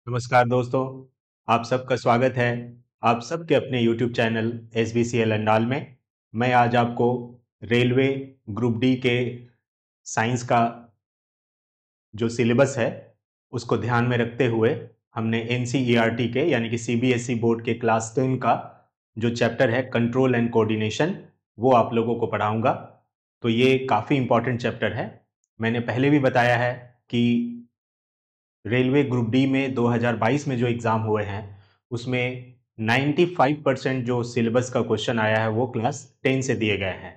नमस्कार दोस्तों, आप सबका स्वागत है। आप सबके अपने YouTube चैनल SBCL अंडाल में। मैं आज आपको रेलवे ग्रुप डी के साइंस का जो सिलेबस है उसको ध्यान में रखते हुए हमने NCERT के यानी कि CBSE बोर्ड के क्लास 10 का जो चैप्टर है कंट्रोल एंड कोऑर्डिनेशन वो आप लोगों को पढ़ाऊंगा। तो ये काफ़ी इम्पोर्टेंट चैप्टर है। मैंने पहले भी बताया है कि रेलवे ग्रुप डी में 2022 में जो एग्ज़ाम हुए हैं उसमें 95% जो सिलेबस का क्वेश्चन आया है वो क्लास 10 से दिए गए हैं।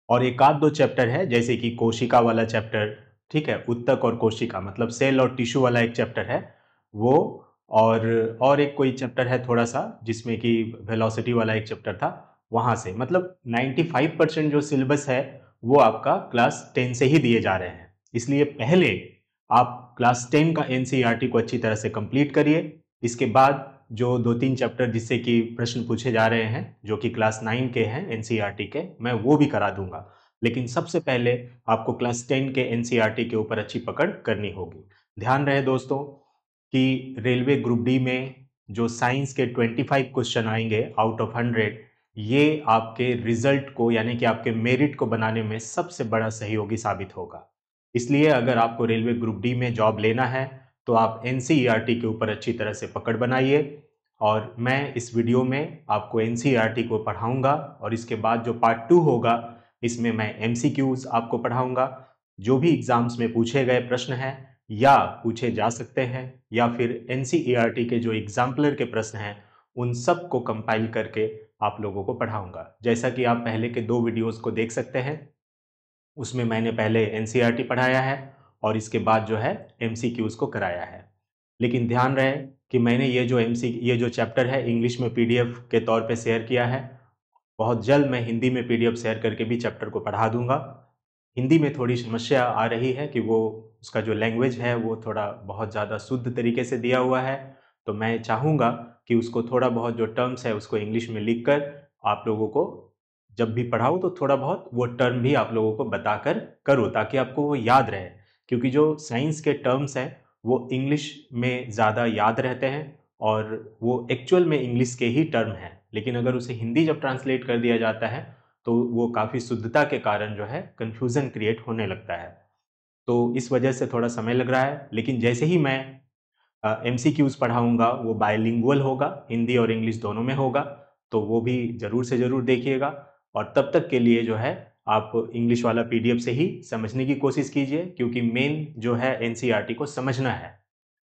और एक आध दो चैप्टर है जैसे कि कोशिका वाला चैप्टर, ठीक है, उत्तक और कोशिका मतलब सेल और टिश्यू वाला एक चैप्टर है वो। और एक कोई चैप्टर है थोड़ा सा जिसमें कि वेलोसिटी वाला एक चैप्टर था, वहाँ से मतलब 95% जो सिलेबस है वो आपका क्लास 10 से ही दिए जा रहे हैं। इसलिए पहले आप क्लास 10 का एनसीईआरटी को अच्छी तरह से कंप्लीट करिए। इसके बाद जो दो तीन चैप्टर जिससे कि प्रश्न पूछे जा रहे हैं जो कि क्लास 9 के हैं एनसीईआरटी के, मैं वो भी करा दूंगा। लेकिन सबसे पहले आपको क्लास 10 के एनसीईआरटी के ऊपर अच्छी पकड़ करनी होगी। ध्यान रहे दोस्तों कि रेलवे ग्रुप डी में जो साइंस के 25 क्वेश्चन आएंगे आउट ऑफ 100, ये आपके रिजल्ट को यानी कि आपके मेरिट को बनाने में सबसे बड़ा सहयोगी साबित होगा। इसलिए अगर आपको रेलवे ग्रुप डी में जॉब लेना है तो आप एनसीईआरटी के ऊपर अच्छी तरह से पकड़ बनाइए। और मैं इस वीडियो में आपको एनसीईआरटी को पढ़ाऊंगा और इसके बाद जो पार्ट 2 होगा इसमें मैं एमसीक्यूज आपको पढ़ाऊंगा। जो भी एग्जाम्स में पूछे गए प्रश्न हैं या पूछे जा सकते हैं या फिर एनसीईआरटी के जो एग्जाम्पलर के प्रश्न हैं उन सब को कंपाइल करके आप लोगों को पढ़ाऊंगा। जैसा कि आप पहले के दो वीडियोस को देख सकते हैं, उसमें मैंने पहले एनसीईआरटी पढ़ाया है और इसके बाद जो है एमसीक्यूज को कराया है। लेकिन ध्यान रहे कि मैंने ये जो चैप्टर है इंग्लिश में पीडीएफ के तौर पे शेयर किया है। बहुत जल्द मैं हिंदी में पीडीएफ शेयर करके भी चैप्टर को पढ़ा दूंगा। हिंदी में थोड़ी समस्या आ रही है कि वो उसका जो लैंग्वेज है वो थोड़ा बहुत ज़्यादा शुद्ध तरीके से दिया हुआ है। तो मैं चाहूँगा कि उसको थोड़ा बहुत जो टर्म्स है उसको इंग्लिश में लिख कर आप लोगों को जब भी पढ़ाऊँ तो थोड़ा बहुत वो टर्म भी आप लोगों को बताकर करूँ ताकि आपको वो याद रहे। क्योंकि जो साइंस के टर्म्स हैं वो इंग्लिश में ज़्यादा याद रहते हैं और वो एक्चुअल में इंग्लिश के ही टर्म हैं, लेकिन अगर उसे हिंदी जब ट्रांसलेट कर दिया जाता है तो वो काफ़ी शुद्धता के कारण जो है कन्फ्यूज़न क्रिएट होने लगता है। तो इस वजह से थोड़ा समय लग रहा है, लेकिन जैसे ही मैं एमसीक्यूज़ पढ़ाऊँगा वो बाइलिंगुअल होगा, हिंदी और इंग्लिश दोनों में होगा, तो वो भी ज़रूर से ज़रूर देखिएगा। और तब तक के लिए जो है आप इंग्लिश वाला पीडीएफ से ही समझने की कोशिश कीजिए क्योंकि मेन जो है एनसीईआरटी को समझना है।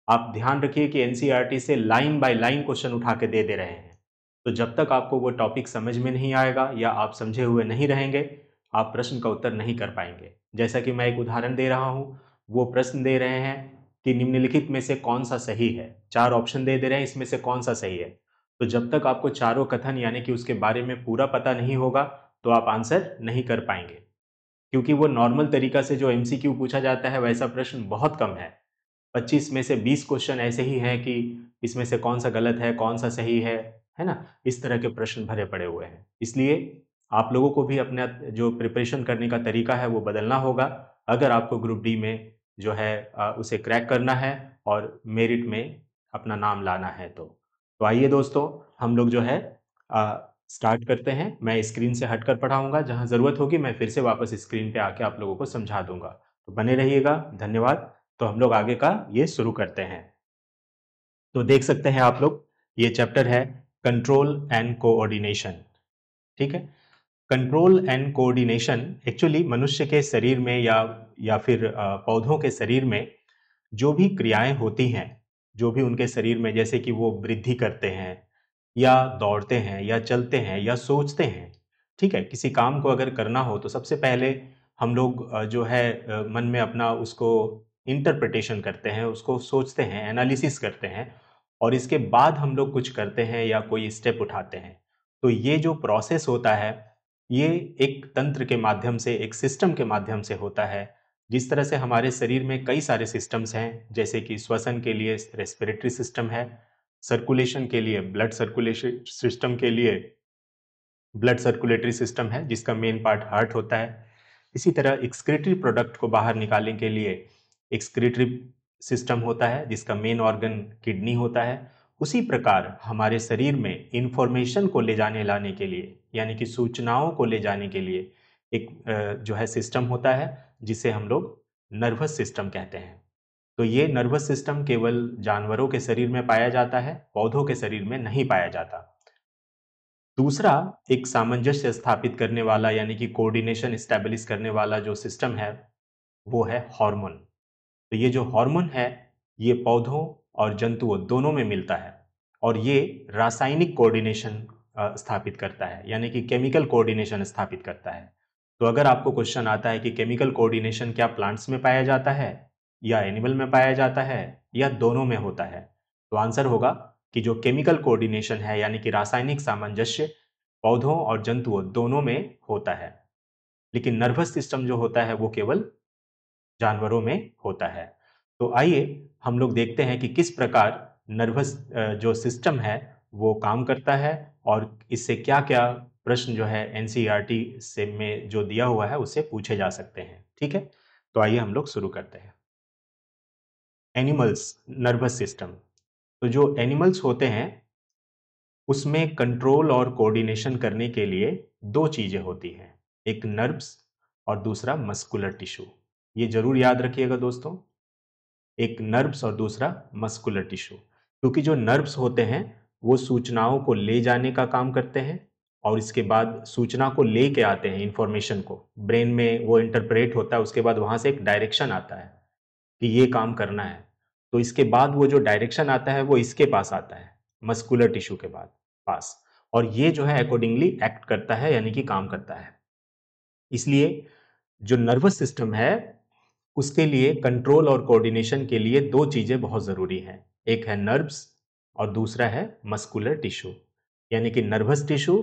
आप ध्यान रखिए कि एनसीईआरटी से लाइन बाय लाइन क्वेश्चन उठा के दे रहे हैं। तो जब तक आपको वो टॉपिक समझ में नहीं आएगा या आप समझे हुए नहीं रहेंगे, आप प्रश्न का उत्तर नहीं कर पाएंगे। जैसा कि मैं एक उदाहरण दे रहा हूँ, वो प्रश्न दे रहे हैं कि निम्नलिखित में से कौन सा सही है। 4 ऑप्शन दे रहे हैं, इसमें से कौन सा सही है। तो जब तक आपको चारों कथन यानी कि उसके बारे में पूरा पता नहीं होगा तो आप आंसर नहीं कर पाएंगे। क्योंकि वो नॉर्मल तरीका से जो एमसीक्यू पूछा जाता है वैसा प्रश्न बहुत कम है। 25 में से 20 क्वेश्चन ऐसे ही हैं कि इसमें से कौन सा गलत है, कौन सा सही है ना? इस तरह के प्रश्न भरे पड़े हुए हैं। इसलिए आप लोगों को भी अपना जो प्रिपरेशन करने का तरीका है वो बदलना होगा अगर आपको ग्रुप डी में जो है उसे क्रैक करना है और मेरिट में अपना नाम लाना है तो। तो आइए दोस्तों, हम लोग जो है स्टार्ट करते हैं। मैं स्क्रीन से हटकर पढ़ाऊँगा, जहाँ ज़रूरत होगी मैं फिर से वापस स्क्रीन पे आके आप लोगों को समझा दूँगा। तो बने रहिएगा, धन्यवाद। तो हम लोग आगे का ये शुरू करते हैं। तो देख सकते हैं आप लोग, ये चैप्टर है कंट्रोल एंड कोऑर्डिनेशन, ठीक है। कंट्रोल एंड कोऑर्डिनेशन एक्चुअली मनुष्य के शरीर में या फिर पौधों के शरीर में जो भी क्रियाएं होती हैं, जो भी उनके शरीर में जैसे कि वो वृद्धि करते हैं या दौड़ते हैं या चलते हैं या सोचते हैं, ठीक है। किसी काम को अगर करना हो तो सबसे पहले हम लोग जो है मन में अपना उसको इंटरप्रिटेशन करते हैं, उसको सोचते हैं, एनालिसिस करते हैं और इसके बाद हम लोग कुछ करते हैं या कोई स्टेप उठाते हैं। तो ये जो प्रोसेस होता है ये एक तंत्र के माध्यम से, एक सिस्टम के माध्यम से होता है। जिस तरह से हमारे शरीर में कई सारे सिस्टम्स हैं, जैसे कि श्वसन के लिए रेस्पिरेटरी सिस्टम है, सर्कुलेशन के लिए ब्लड सर्कुलेशन सिस्टम के लिए ब्लड सर्कुलेटरी सिस्टम है जिसका मेन पार्ट हार्ट होता है। इसी तरह एक्सक्रीटरी प्रोडक्ट को बाहर निकालने के लिए एक्सक्रीटरी सिस्टम होता है जिसका मेन ऑर्गन किडनी होता है, उसी प्रकार हमारे शरीर में इंफॉर्मेशन को ले जाने लाने के लिए, यानी कि सूचनाओं को ले जाने के लिए एक जो है सिस्टम होता है जिसे हम लोग नर्वस सिस्टम कहते हैं। तो ये नर्वस सिस्टम केवल जानवरों के शरीर में पाया जाता है, पौधों के शरीर में नहीं पाया जाता। दूसरा एक सामंजस्य स्थापित करने वाला यानी कि कोऑर्डिनेशन एस्टैब्लिश करने वाला जो सिस्टम है वो है हार्मोन। तो ये जो हार्मोन है ये पौधों और जंतुओं दोनों में मिलता है और ये रासायनिक कोऑर्डिनेशन स्थापित करता है, यानी कि केमिकल कोऑर्डिनेशन स्थापित करता है। तो अगर आपको क्वेश्चन आता है कि केमिकल कोऑर्डिनेशन क्या प्लांट्स में पाया जाता है या एनिमल में पाया जाता है या दोनों में होता है, तो आंसर होगा कि जो केमिकल कोऑर्डिनेशन है यानी कि रासायनिक सामंजस्य पौधों और जंतुओं दोनों में होता है, लेकिन नर्वस सिस्टम जो होता है वो केवल जानवरों में होता है। तो आइए हम लोग देखते हैं कि किस प्रकार नर्वस जो सिस्टम है वो काम करता है और इससे क्या-क्या प्रश्न जो है एनसीईआरटी से में जो दिया हुआ है उससे पूछे जा सकते हैं। ठीक है, तो आइए हम लोग शुरू करते हैं। Animals nervous system. तो जो एनिमल्स होते हैं उसमें कंट्रोल और कोऑर्डिनेशन करने के लिए दो चीजें होती हैं, एक नर्व्स और दूसरा मस्कुलर टिश्यू। ये जरूर याद रखिएगा दोस्तों, एक नर्व्स और दूसरा मस्कुलर टिश्यू, क्योंकि जो नर्व्स होते हैं वो सूचनाओं को ले जाने का काम करते हैं और इसके बाद सूचना को लेके आते हैं, इंफॉर्मेशन को ब्रेन में वो इंटरप्रेट होता है, उसके बाद वहां से एक डायरेक्शन आता है कि ये काम करना है। तो इसके बाद वो जो डायरेक्शन आता है वो इसके पास आता है, मस्कुलर टिश्यू के बाद पास, और ये जो है अकॉर्डिंगली एक्ट करता है यानी कि काम करता है। इसलिए जो नर्वस सिस्टम है उसके लिए कंट्रोल और कोऑर्डिनेशन के लिए दो चीजें बहुत जरूरी हैं, एक है नर्व्स और दूसरा है मस्कुलर टिश्यू, यानी कि नर्वस टिश्यू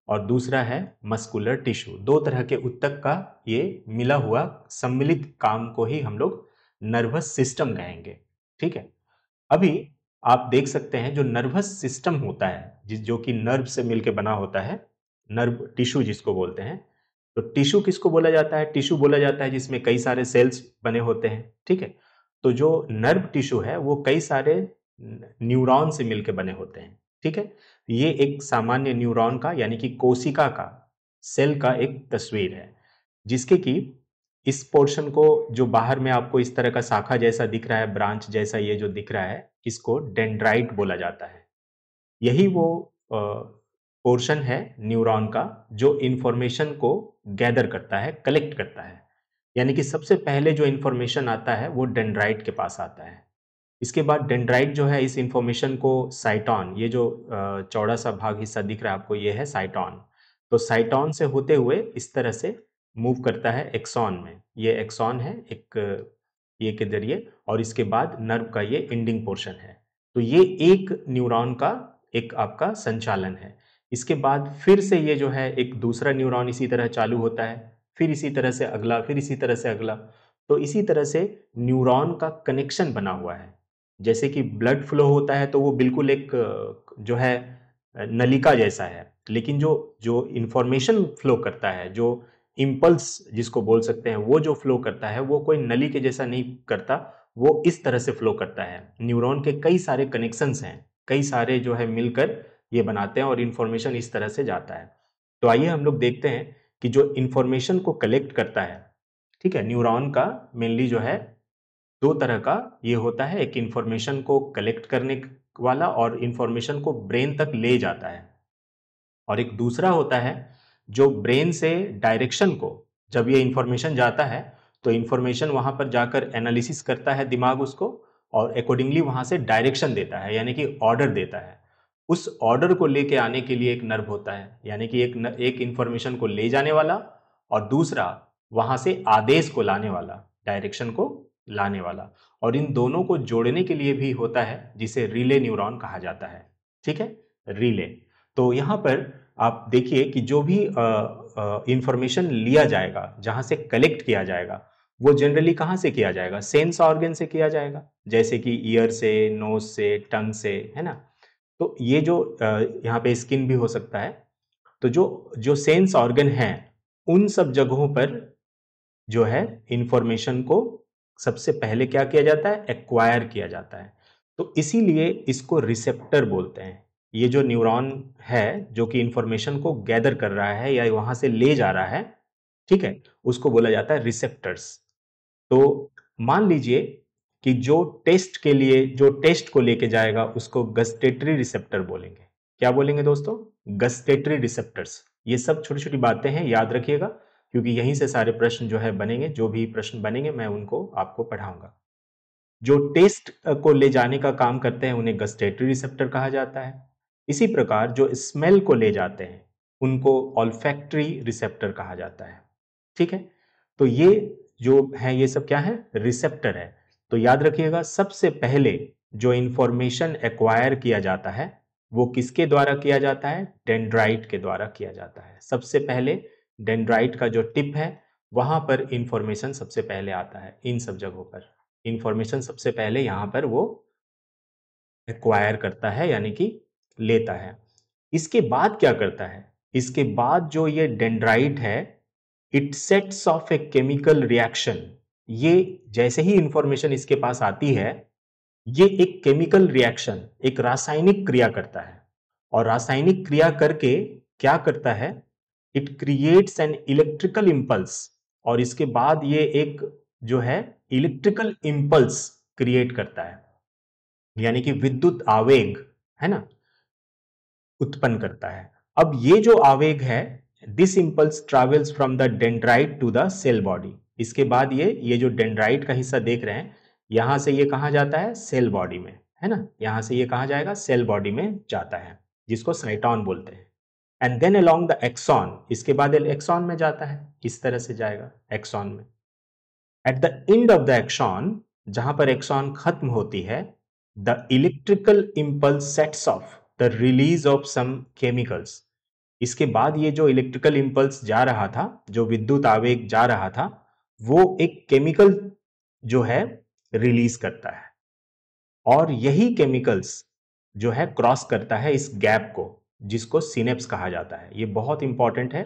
और दूसरा है मस्कुलर टिश्यू। दो तरह के ऊतक का ये मिला हुआ सम्मिलित काम को ही हम लोग नर्वस सिस्टम कहेंगे। ठीक है, अभी आप देख सकते हैं जो नर्वस सिस्टम होता है जो कि नर्व से मिलकर बना होता है, नर्व टिश्यू जिसको बोलते हैं। तो टिश्यू किसको बोला जाता है? टिश्यू बोला जाता है जिसमें कई सारे सेल्स बने होते हैं। ठीक है, तो जो नर्व टिश्यू है वो कई सारे न्यूरॉन से मिलकर बने होते हैं। ठीक है, ये एक सामान्य न्यूरॉन का यानी कि कोशिका का सेल का एक तस्वीर है, जिसके कि इस पोर्शन को जो बाहर में आपको इस तरह का शाखा जैसा दिख रहा है, ब्रांच जैसा ये जो दिख रहा है, इसको डेंड्राइट बोला जाता है। यही वो पोर्शन है न्यूरॉन का जो इंफॉर्मेशन को गैदर करता है, कलेक्ट करता है, यानी कि सबसे पहले जो इंफॉर्मेशन आता है वो डेंड्राइट के पास आता है। इसके बाद डेंड्राइट जो है इस इंफॉर्मेशन को साइटॉन, ये जो चौड़ा सा भाग हिस्सा दिख रहा है आपको, ये है साइटॉन। तो साइटॉन से होते हुए इस तरह से मूव करता है एक्सॉन में, ये एक्सॉन है एक ये के जरिए, और इसके बाद नर्व का ये एंडिंग पोर्शन है। तो ये एक न्यूरॉन का एक आपका संचालन है। इसके बाद फिर से ये जो है एक दूसरा न्यूरॉन इसी तरह चालू होता है, फिर इसी तरह से अगला, फिर इसी तरह से अगला। तो इसी तरह से न्यूरॉन का कनेक्शन बना हुआ है। जैसे कि ब्लड फ्लो होता है तो वो बिल्कुल एक जो है नलिका जैसा है, लेकिन जो जो इंफॉर्मेशन फ्लो करता है, जो इम्पल्स जिसको बोल सकते हैं, वो जो फ्लो करता है वो कोई नली के जैसा नहीं करता, वो इस तरह से फ्लो करता है। न्यूरॉन के कई सारे कनेक्शंस हैं, कई सारे जो है मिलकर ये बनाते हैं और इंफॉर्मेशन इस तरह से जाता है। तो आइए हम लोग देखते हैं कि जो इंफॉर्मेशन को कलेक्ट करता है, ठीक है, न्यूरॉन का मेनली जो है दो तरह का ये होता है, एक इंफॉर्मेशन को कलेक्ट करने वाला और इंफॉर्मेशन को ब्रेन तक ले जाता है, और एक दूसरा होता है जो ब्रेन से डायरेक्शन को, जब ये इंफॉर्मेशन जाता है तो इंफॉर्मेशन वहां पर जाकर एनालिसिस करता है दिमाग उसको, और अकॉर्डिंगली वहां से डायरेक्शन देता है यानी कि ऑर्डर देता है। उस ऑर्डर को लेके आने के लिए एक नर्व होता है, यानी कि एक इंफॉर्मेशन को ले जाने वाला और दूसरा वहां से आदेश को लाने वाला, डायरेक्शन को लाने वाला, और इन दोनों को जोड़ने के लिए भी होता है जिसे रिले न्यूरॉन कहा जाता है। ठीक है, रिले। तो यहां पर आप देखिए कि जो भी इंफॉर्मेशन लिया जाएगा, जहां से कलेक्ट किया जाएगा, वो जनरली कहां से किया जाएगा? सेंस ऑर्गन से किया जाएगा, जैसे कि ईयर से, नोज से, टंग से, है ना। तो ये जो यहाँ पे स्किन भी हो सकता है। तो जो जो सेंस ऑर्गन हैं उन सब जगहों पर जो है इंफॉर्मेशन को सबसे पहले क्या किया जाता है, एक्वायर किया जाता है। तो इसीलिए इसको रिसेप्टर बोलते हैं। ये जो न्यूरॉन है जो कि इंफॉर्मेशन को गैदर कर रहा है या वहां से ले जा रहा है, ठीक है, उसको बोला जाता है रिसेप्टर्स। तो मान लीजिए कि जो टेस्ट को लेके जाएगा उसको गस्टेटरी रिसेप्टर बोलेंगे। क्या बोलेंगे दोस्तों, गस्टेटरी रिसेप्टर्स। ये सब छोटी छोटी बातें हैं, याद रखिएगा, क्योंकि यहीं से सारे प्रश्न जो है बनेंगे। जो भी प्रश्न बनेंगे मैं उनको आपको पढ़ाऊंगा। जो टेस्ट को ले जाने का काम करते हैं उन्हें गस्टेटरी रिसेप्टर कहा जाता है। इसी प्रकार जो स्मेल को ले जाते हैं उनको ऑल्फैक्टरी रिसेप्टर कहा जाता है। ठीक है, तो ये जो है ये सब क्या है, रिसेप्टर है। तो याद रखिएगा, सबसे पहले जो इंफॉर्मेशन एक्वायर किया जाता है वो किसके द्वारा किया जाता है, डेंड्राइट के द्वारा किया जाता है। सबसे पहले डेंड्राइट का जो टिप है वहां पर इंफॉर्मेशन सबसे पहले आता है। इन सब जगहों पर इंफॉर्मेशन सबसे पहले यहां पर वो एक्वायर करता है, यानी कि लेता है। इसके बाद क्या करता है, इसके बाद जो ये डेंड्राइट है, it sets of a chemical reaction. ये जैसे ही इंफॉर्मेशन इसके पास आती है, ये एक केमिकल रिएक्शन, एक रासायनिक क्रिया करता है। और रासायनिक क्रिया करके क्या करता है, it creates an electrical impulse. और इसके बाद ये एक जो है इलेक्ट्रिकल इंपल्स क्रिएट करता है, यानी कि विद्युत आवेग, है ना, उत्पन्न करता है। अब ये जो आवेग है, this impulse travels from the dendrite to the cell body. इसके बाद ये जो डेंड्राइट का हिस्सा देख रहे हैं, यहां से ये कहा जाता है सेल बॉडी में, है ना, यहां से ये कहा जाएगा सेल बॉडी में जाता है, जिसको साइटॉन बोलते हैं। And then along the axon, इसके बाद एक्सॉन में जाता है, इस तरह से जाएगा एक्सॉन में। At the end of the axon, जहां पर एक्सॉन खत्म होती है, the electrical impulse sets off the release of some chemicals. इसके बाद ये जो इलेक्ट्रिकल इंपल्स जा रहा था, जो विद्युत आवेग जा रहा था, वो एक केमिकल जो है रिलीज करता है। और यही केमिकल्स जो है क्रॉस करता है इस गैप को, जिसको सिनेप्स कहा जाता है। ये बहुत इंपॉर्टेंट है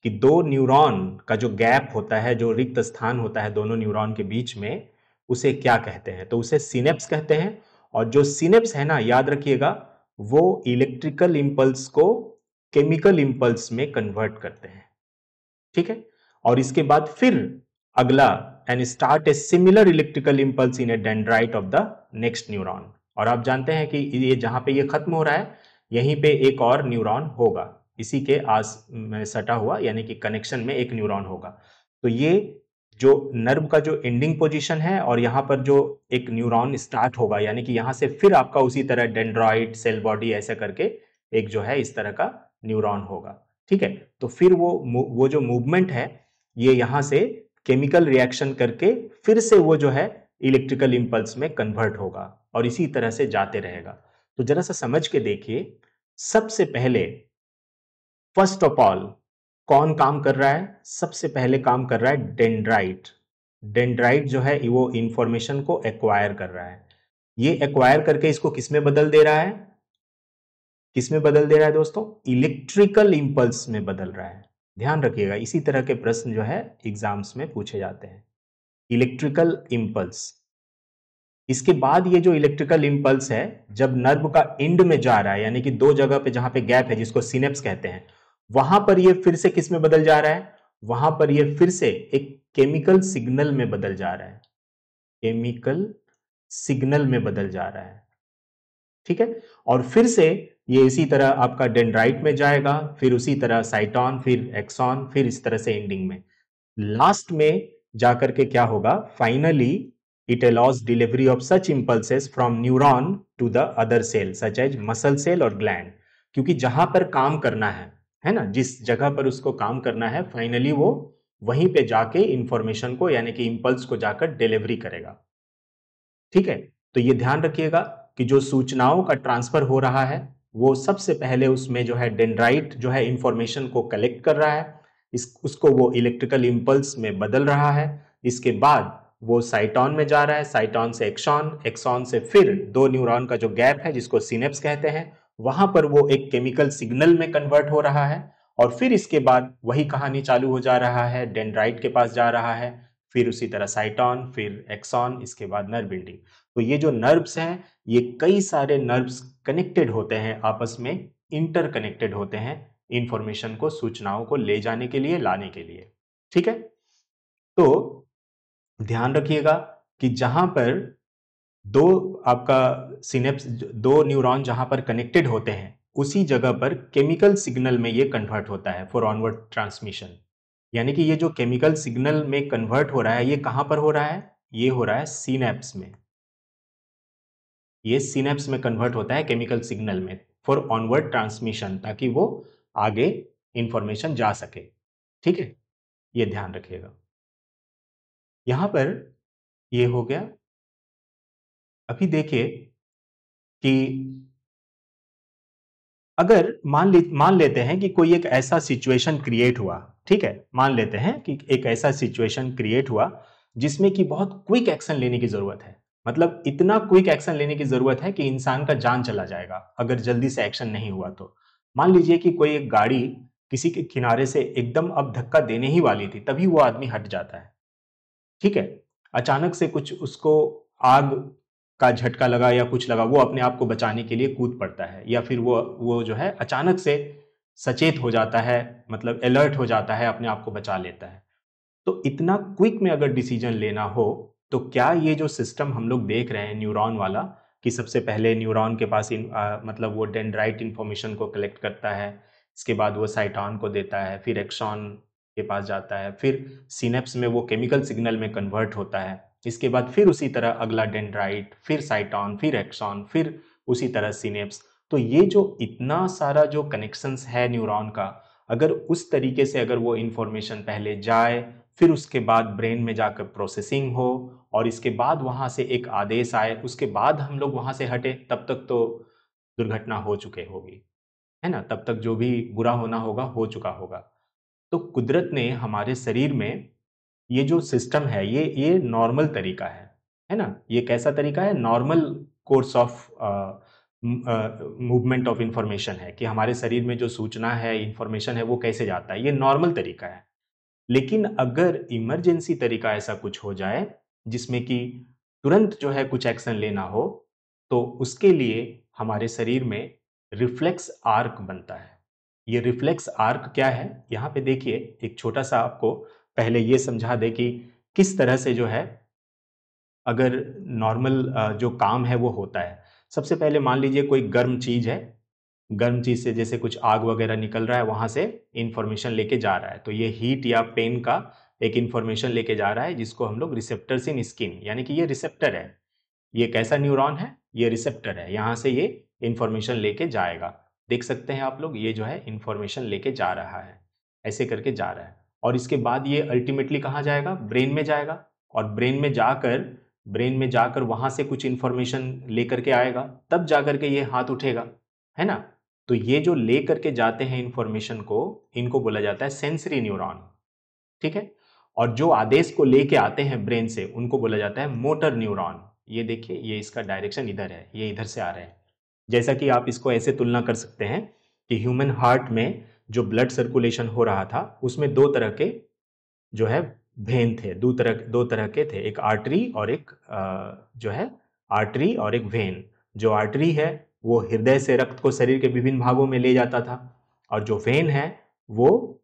कि दो न्यूरॉन का जो गैप होता है, जो रिक्त स्थान होता है दोनों न्यूरॉन के बीच में, उसे क्या कहते हैं, तो उसे सिनेप्स कहते हैं। और जो सिनेप्स है ना, याद रखिएगा, वो इलेक्ट्रिकल इंपल्स को केमिकल इंपल्स में कन्वर्ट करते हैं। ठीक है, और इसके बाद फिर अगला, and start a similar electrical impulse in A dendrite of the next neuron. और आप जानते हैं कि ये जहां पे ये खत्म हो रहा है, यहीं पे एक और न्यूरॉन होगा, इसी के आस में सटा हुआ, यानी कि कनेक्शन में एक न्यूरॉन होगा। तो ये जो नर्व का जो एंडिंग पोजीशन है, और यहां पर जो एक न्यूरॉन स्टार्ट होगा, यानी कि यहां से फिर आपका उसी तरह डेंड्राइट, सेल बॉडी, ऐसा करके एक जो है इस तरह का न्यूरॉन होगा। ठीक है, तो फिर वो जो मूवमेंट है, ये यहां से केमिकल रिएक्शन करके फिर से वो जो है इलेक्ट्रिकल इंपल्स में कन्वर्ट होगा, और इसी तरह से जाते रहेगा। तो जरा सा समझ के देखिए, सबसे पहले फर्स्ट ऑफ ऑल कौन काम कर रहा है, सबसे पहले काम कर रहा है डेंड्राइट। डेंड्राइट जो है वो इंफॉर्मेशन को एक्वायर कर रहा है। ये एक्वायर करके इसको किसमें बदल दे रहा है, किसमें बदल दे रहा है दोस्तों, इलेक्ट्रिकल इंपल्स में बदल रहा है। ध्यान रखिएगा, इसी तरह के प्रश्न जो है एग्जाम्स में पूछे जाते हैं, इलेक्ट्रिकल इंपल्स। इसके बाद ये जो इलेक्ट्रिकल इंपल्स है, जब नर्व का एंड में जा रहा है, यानी कि दो जगह पे जहां पे गैप है, जिसको सिनेप्स कहते हैं, वहां पर ये फिर से किस में बदल जा रहा है, वहां पर ये फिर से एक केमिकल सिग्नल में बदल जा रहा है, केमिकल सिग्नल में बदल जा रहा है। ठीक है, और फिर से ये इसी तरह आपका डेंड्राइट में जाएगा, फिर उसी तरह साइटॉन, फिर एक्सॉन, फिर इस तरह से एंडिंग में, लास्ट में जाकर के क्या होगा, finally it allows delivery of such impulses from neuron to the other cell such as muscle cell और ग्लैंड। क्योंकि जहां पर काम करना है ना, जिस जगह पर उसको काम करना है, फाइनली वो वहीं पे जाके इंफॉर्मेशन को, यानी कि इंपल्स को जाकर डिलीवरी करेगा। ठीक है, तो ये ध्यान रखिएगा कि जो सूचनाओं का ट्रांसफर हो रहा है, वो सबसे पहले उसमें जो है डेंड्राइट जो है इंफॉर्मेशन को कलेक्ट कर रहा है, उसको वो इलेक्ट्रिकल इंपल्स में बदल रहा है। इसके बाद वो साइटॉन में जा रहा है, साइटॉन से एक्सॉन, एक्सॉन से फिर दो न्यूरॉन का जो गैप है, जिसको सिनेप्स कहते हैं, वहां पर वो एक केमिकल सिग्नल में कन्वर्ट हो रहा है। और फिर इसके बाद वही कहानी चालू हो जा रहा है, डेंड्राइट के पास जा रहा है, फिर उसी तरह साइटॉन, फिर एक्सॉन, इसके बाद नर्व एंडिंग। तो ये जो नर्व्स हैं, ये कई सारे नर्व्स कनेक्टेड होते हैं आपस में, इंटरकनेक्टेड होते हैं इंफॉर्मेशन को, सूचनाओं को ले जाने के लिए, लाने के लिए। ठीक है, तो ध्यान रखिएगा कि जहां पर दो आपका सिनेप्स, दो न्यूरॉन जहां पर कनेक्टेड होते हैं, उसी जगह पर केमिकल सिग्नल में ये कन्वर्ट होता है फॉर ऑनवर्ड ट्रांसमिशन। यानी कि ये जो केमिकल सिग्नल में कन्वर्ट हो रहा है, ये कहां पर हो रहा है? ये हो रहा है सिनेप्स में। ये सिनेप्स में कन्वर्ट होता है केमिकल सिग्नल में फॉर ऑनवर्ड ट्रांसमिशन, ताकि वो आगे इंफॉर्मेशन जा सके। ठीक है, ये ध्यान रखिएगा। यहां पर ये हो गया। अभी देखिए कि अगर मान लेते हैं कि कोई एक ऐसा सिचुएशन क्रिएट हुआ, ठीक है, मान लेते हैं कि एक ऐसा सिचुएशन क्रिएट हुआ जिसमें कि बहुत क्विक एक्शन लेने की जरूरत है। मतलब इतना क्विक एक्शन लेने की जरूरत है कि इंसान का जान चला जाएगा अगर जल्दी से एक्शन नहीं हुआ तो। मान लीजिए कि कोई एक गाड़ी किसी के किनारे से एकदम अब धक्का देने ही वाली थी, तभी वो आदमी हट जाता है। ठीक है, अचानक से कुछ उसको आग का झटका लगा या कुछ लगा, वो अपने आप को बचाने के लिए कूद पड़ता है, या फिर वो जो है अचानक से सचेत हो जाता है, मतलब अलर्ट हो जाता है, अपने आप को बचा लेता है। तो इतना क्विक में अगर डिसीजन लेना हो, तो क्या ये जो सिस्टम हम लोग देख रहे हैं न्यूरॉन वाला, कि सबसे पहले न्यूरॉन के पास मतलब वो डेंड्राइट इंफॉर्मेशन को कलेक्ट करता है, इसके बाद वो साइटॉन को देता है, फिर एक्सॉन के पास जाता है, फिर सिनेप्स में वो केमिकल सिग्नल में कन्वर्ट होता है, इसके बाद फिर उसी तरह अगला डेंड्राइट, फिर साइटॉन, फिर एक्सॉन, फिर उसी तरह सिनेप्स। तो ये जो इतना सारा जो कनेक्शंस है न्यूरॉन का, अगर उस तरीके से अगर वो इंफॉर्मेशन पहले जाए, फिर उसके बाद ब्रेन में जाकर प्रोसेसिंग हो, और इसके बाद वहां से एक आदेश आए, उसके बाद हम लोग वहां से हटे, तब तक तो दुर्घटना हो चुके होगी, है ना? तब तक जो भी बुरा होना होगा हो चुका होगा। तो कुदरत ने हमारे शरीर में ये जो सिस्टम है, ये नॉर्मल तरीका है ना? ये कैसा तरीका है? Normal course of movement of information है, कि हमारे शरीर में जो सूचना है, इंफॉर्मेशन है, वो कैसे जाता है, ये नॉर्मल तरीका है। लेकिन अगर इमरजेंसी तरीका ऐसा कुछ हो जाए जिसमें कि तुरंत जो है कुछ एक्शन लेना हो, तो उसके लिए हमारे शरीर में रिफ्लेक्स आर्क बनता है। ये रिफ्लेक्स आर्क क्या है? यहाँ पे देखिए, एक छोटा सा आपको पहले ये समझा दे कि किस तरह से जो है अगर नॉर्मल जो काम है वो होता है। सबसे पहले मान लीजिए कोई गर्म चीज है, गर्म चीज से जैसे कुछ आग वगैरह निकल रहा है, वहां से इंफॉर्मेशन लेके जा रहा है, तो ये हीट या पेन का एक इंफॉर्मेशन लेके जा रहा है, जिसको हम लोग रिसेप्टर्स इन स्किन, यानी कि ये रिसेप्टर है। ये कैसा न्यूरॉन है? ये रिसेप्टर है, यहां से ये इंफॉर्मेशन लेके जाएगा। देख सकते हैं आप लोग, ये जो है इंफॉर्मेशन लेके जा रहा है, ऐसे करके जा रहा है, और इसके बाद ये अल्टीमेटली कहाँ जाएगा? ब्रेन में जाएगा, और ब्रेन में जाकर वहां से कुछ इंफॉर्मेशन लेकर के आएगा, तब जाकर के ये हाथ उठेगा, है ना? तो ये जो ले करके जाते हैं इंफॉर्मेशन को, इनको बोला जाता है सेंसरी न्यूरॉन। ठीक है, और जो आदेश को लेके आते हैं ब्रेन से, उनको बोला जाता है मोटर न्यूरॉन। ये देखिए, ये इसका डायरेक्शन इधर है, ये इधर से आ रहे हैं। जैसा कि आप इसको ऐसे तुलना कर सकते हैं कि ह्यूमन हार्ट में जो ब्लड सर्कुलेशन हो रहा था, उसमें दो तरह के जो है वेन थे, दो तरह के थे, एक आर्टरी और एक जो है आर्टरी और एक वेन। जो आर्टरी है वो हृदय से रक्त को शरीर के विभिन्न भागों में ले जाता था, और जो वेन है वो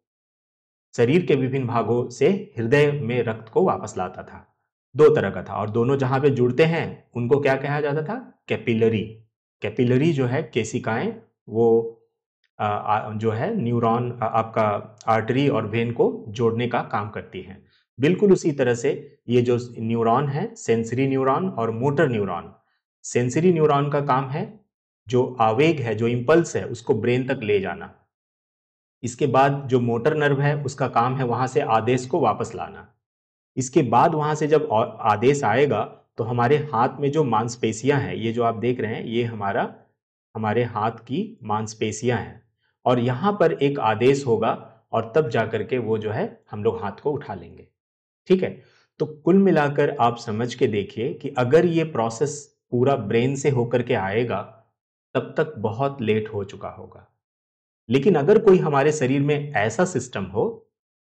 शरीर के विभिन्न भागों से हृदय में रक्त को वापस लाता था। दो तरह का था, और दोनों जहां पे जुड़ते हैं उनको क्या कहा जाता था? कैपिलरी। कैपिलरी जो है केशिकाएं, वो जो है न्यूरॉन आपका आर्टरी और वेन को जोड़ने का काम करती हैं। बिल्कुल उसी तरह से ये जो न्यूरॉन है, सेंसरी न्यूरॉन और मोटर न्यूरॉन। सेंसरी न्यूरॉन का काम है जो आवेग है, जो इंपल्स है, उसको ब्रेन तक ले जाना। इसके बाद जो मोटर नर्व है, उसका काम है वहां से आदेश को वापस लाना। इसके बाद वहां से जब आदेश आएगा, तो हमारे हाथ में जो मांसपेशियां हैं, ये जो आप देख रहे हैं, ये हमारे हाथ की मांसपेशियां हैं, और यहां पर एक आदेश होगा, और तब जाकर के वो जो है हम लोग हाथ को उठा लेंगे। ठीक है, तो कुल मिलाकर आप समझ के देखिए कि अगर ये प्रोसेस पूरा ब्रेन से होकर के आएगा, तब तक बहुत लेट हो चुका होगा। लेकिन अगर कोई हमारे शरीर में ऐसा सिस्टम हो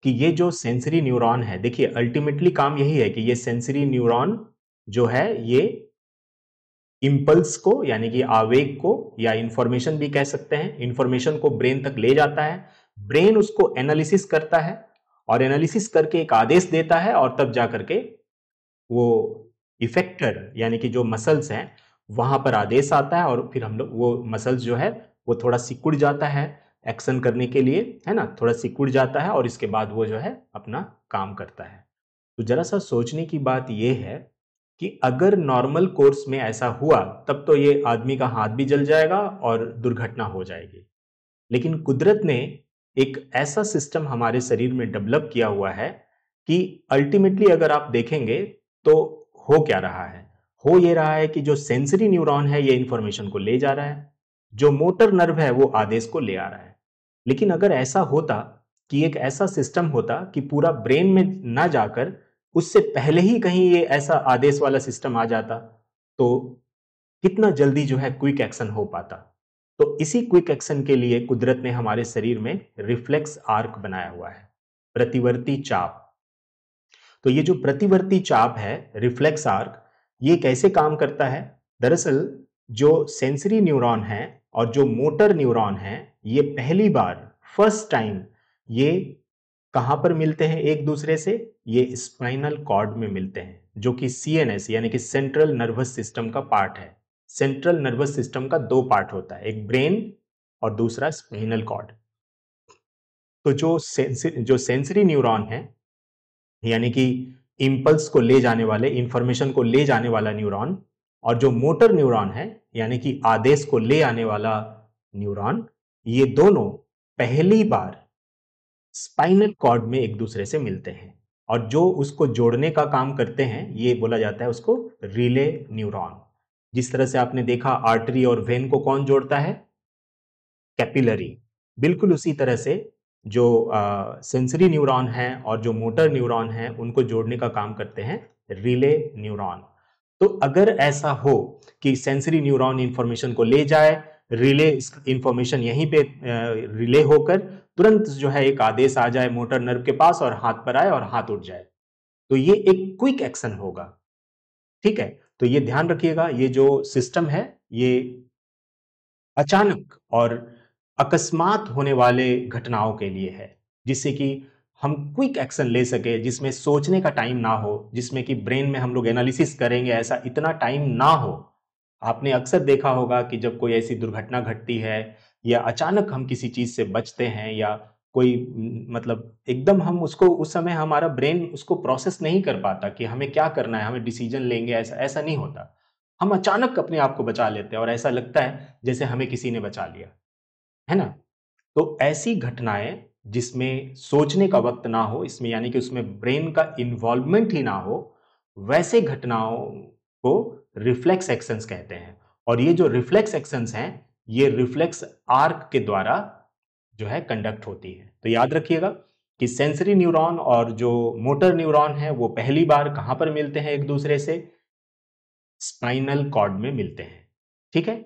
कि ये जो सेंसरी न्यूरॉन है, देखिए अल्टीमेटली काम यही है कि ये सेंसरी न्यूरॉन जो है ये इंपल्स को यानी कि आवेग को या इंफॉर्मेशन भी कह सकते हैं, इंफॉर्मेशन को ब्रेन तक ले जाता है, ब्रेन उसको एनालिसिस करता है और एनालिसिस करके एक आदेश देता है और तब जा करके वो इफेक्टर यानी कि जो मसल्स हैं वहां पर आदेश आता है और फिर हम लोग वो मसल्स जो है वो थोड़ा सिकुड़ जाता है एक्शन करने के लिए, है ना, थोड़ा सिकुड़ जाता है और इसके बाद वो जो है अपना काम करता है। तो जरा सा सोचने की बात यह है कि अगर नॉर्मल कोर्स में ऐसा हुआ तब तो ये आदमी का हाथ भी जल जाएगा और दुर्घटना हो जाएगी। लेकिन कुदरत ने एक ऐसा सिस्टम हमारे शरीर में डेवलप किया हुआ है कि अल्टीमेटली अगर आप देखेंगे तो हो क्या रहा है, हो ये रहा है कि जो सेंसरी न्यूरॉन है ये इंफॉर्मेशन को ले जा रहा है, जो मोटर नर्व है वो आदेश को ले आ रहा है। लेकिन अगर ऐसा होता कि एक ऐसा सिस्टम होता कि पूरा ब्रेन में ना जाकर उससे पहले ही कहीं ये ऐसा आदेश वाला सिस्टम आ जाता तो कितना जल्दी जो है क्विक एक्शन हो पाता। तो इसी क्विक एक्शन के लिए कुदरत ने हमारे शरीर में रिफ्लेक्स आर्क बनाया हुआ है, प्रतिवर्ती चाप। तो ये जो प्रतिवर्ती चाप है, रिफ्लेक्स आर्क, ये कैसे काम करता है? दरअसल जो सेंसरी न्यूरॉन है और जो मोटर न्यूरॉन है ये पहली बार फर्स्ट टाइम ये कहां पर मिलते हैं एक दूसरे से? ये स्पाइनल कॉर्ड में मिलते हैं जो कि सीएनएस यानी कि सेंट्रल नर्वस सिस्टम का पार्ट है। सेंट्रल नर्वस सिस्टम का दो पार्ट होता है, एक ब्रेन और दूसरा स्पाइनल कॉर्ड। तो जो सेंसरी न्यूरॉन है यानी कि इंपल्स को ले जाने वाले, इंफॉर्मेशन को ले जाने वाला न्यूरॉन, और जो मोटर न्यूरॉन है यानी कि आदेश को ले आने वाला न्यूरॉन, ये दोनों पहली बार स्पाइनल कॉर्ड में एक दूसरे से मिलते हैं और जो उसको जोड़ने का काम करते हैं ये बोला जाता है उसको रिले न्यूरॉन। जिस तरह से आपने देखा आर्टरी और वेन को कौन जोड़ता है? कैपिलरी। बिल्कुल उसी तरह से जो सेंसरी न्यूरॉन है और जो मोटर न्यूरॉन है उनको जोड़ने का काम करते हैं रिले न्यूरॉन। तो अगर ऐसा हो कि सेंसरी न्यूरॉन इंफॉर्मेशन को ले जाए, रिले इंफॉर्मेशन यहीं पे रिले होकर तुरंत जो है एक आदेश आ जाए मोटर नर्व के पास और हाथ पर आए और हाथ उठ जाए, तो ये एक क्विक एक्शन होगा। ठीक है, तो ये ध्यान रखिएगा, ये जो सिस्टम है ये अचानक और अकस्मात होने वाले घटनाओं के लिए है, जिससे कि हम क्विक एक्शन ले सके, जिसमें सोचने का टाइम ना हो, जिसमें कि ब्रेन में हम लोग एनालिसिस करेंगे ऐसा इतना टाइम ना हो। आपने अक्सर देखा होगा कि जब कोई ऐसी दुर्घटना घटती है या अचानक हम किसी चीज से बचते हैं या कोई मतलब एकदम हम उसको उस समय हमारा ब्रेन उसको प्रोसेस नहीं कर पाता कि हमें क्या करना है, हमें डिसीजन लेंगे, ऐसा ऐसा नहीं होता। हम अचानक अपने आप को बचा लेते हैं और ऐसा लगता है जैसे हमें किसी ने बचा लिया, है ना? तो ऐसी घटनाएं जिसमें सोचने का वक्त ना हो, इसमें यानी कि उसमें ब्रेन का इन्वॉल्वमेंट ही ना हो, वैसे घटनाओं को रिफ्लेक्स एक्शंस कहते हैं। और ये जो रिफ्लेक्स एक्शंस हैं ये रिफ्लेक्स आर्क के द्वारा जो है कंडक्ट होती है। तो याद रखिएगा कि सेंसरी न्यूरॉन और जो मोटर न्यूरॉन है वो पहली बार कहां पर मिलते हैं एक दूसरे से? स्पाइनल कॉर्ड में मिलते हैं। ठीक है,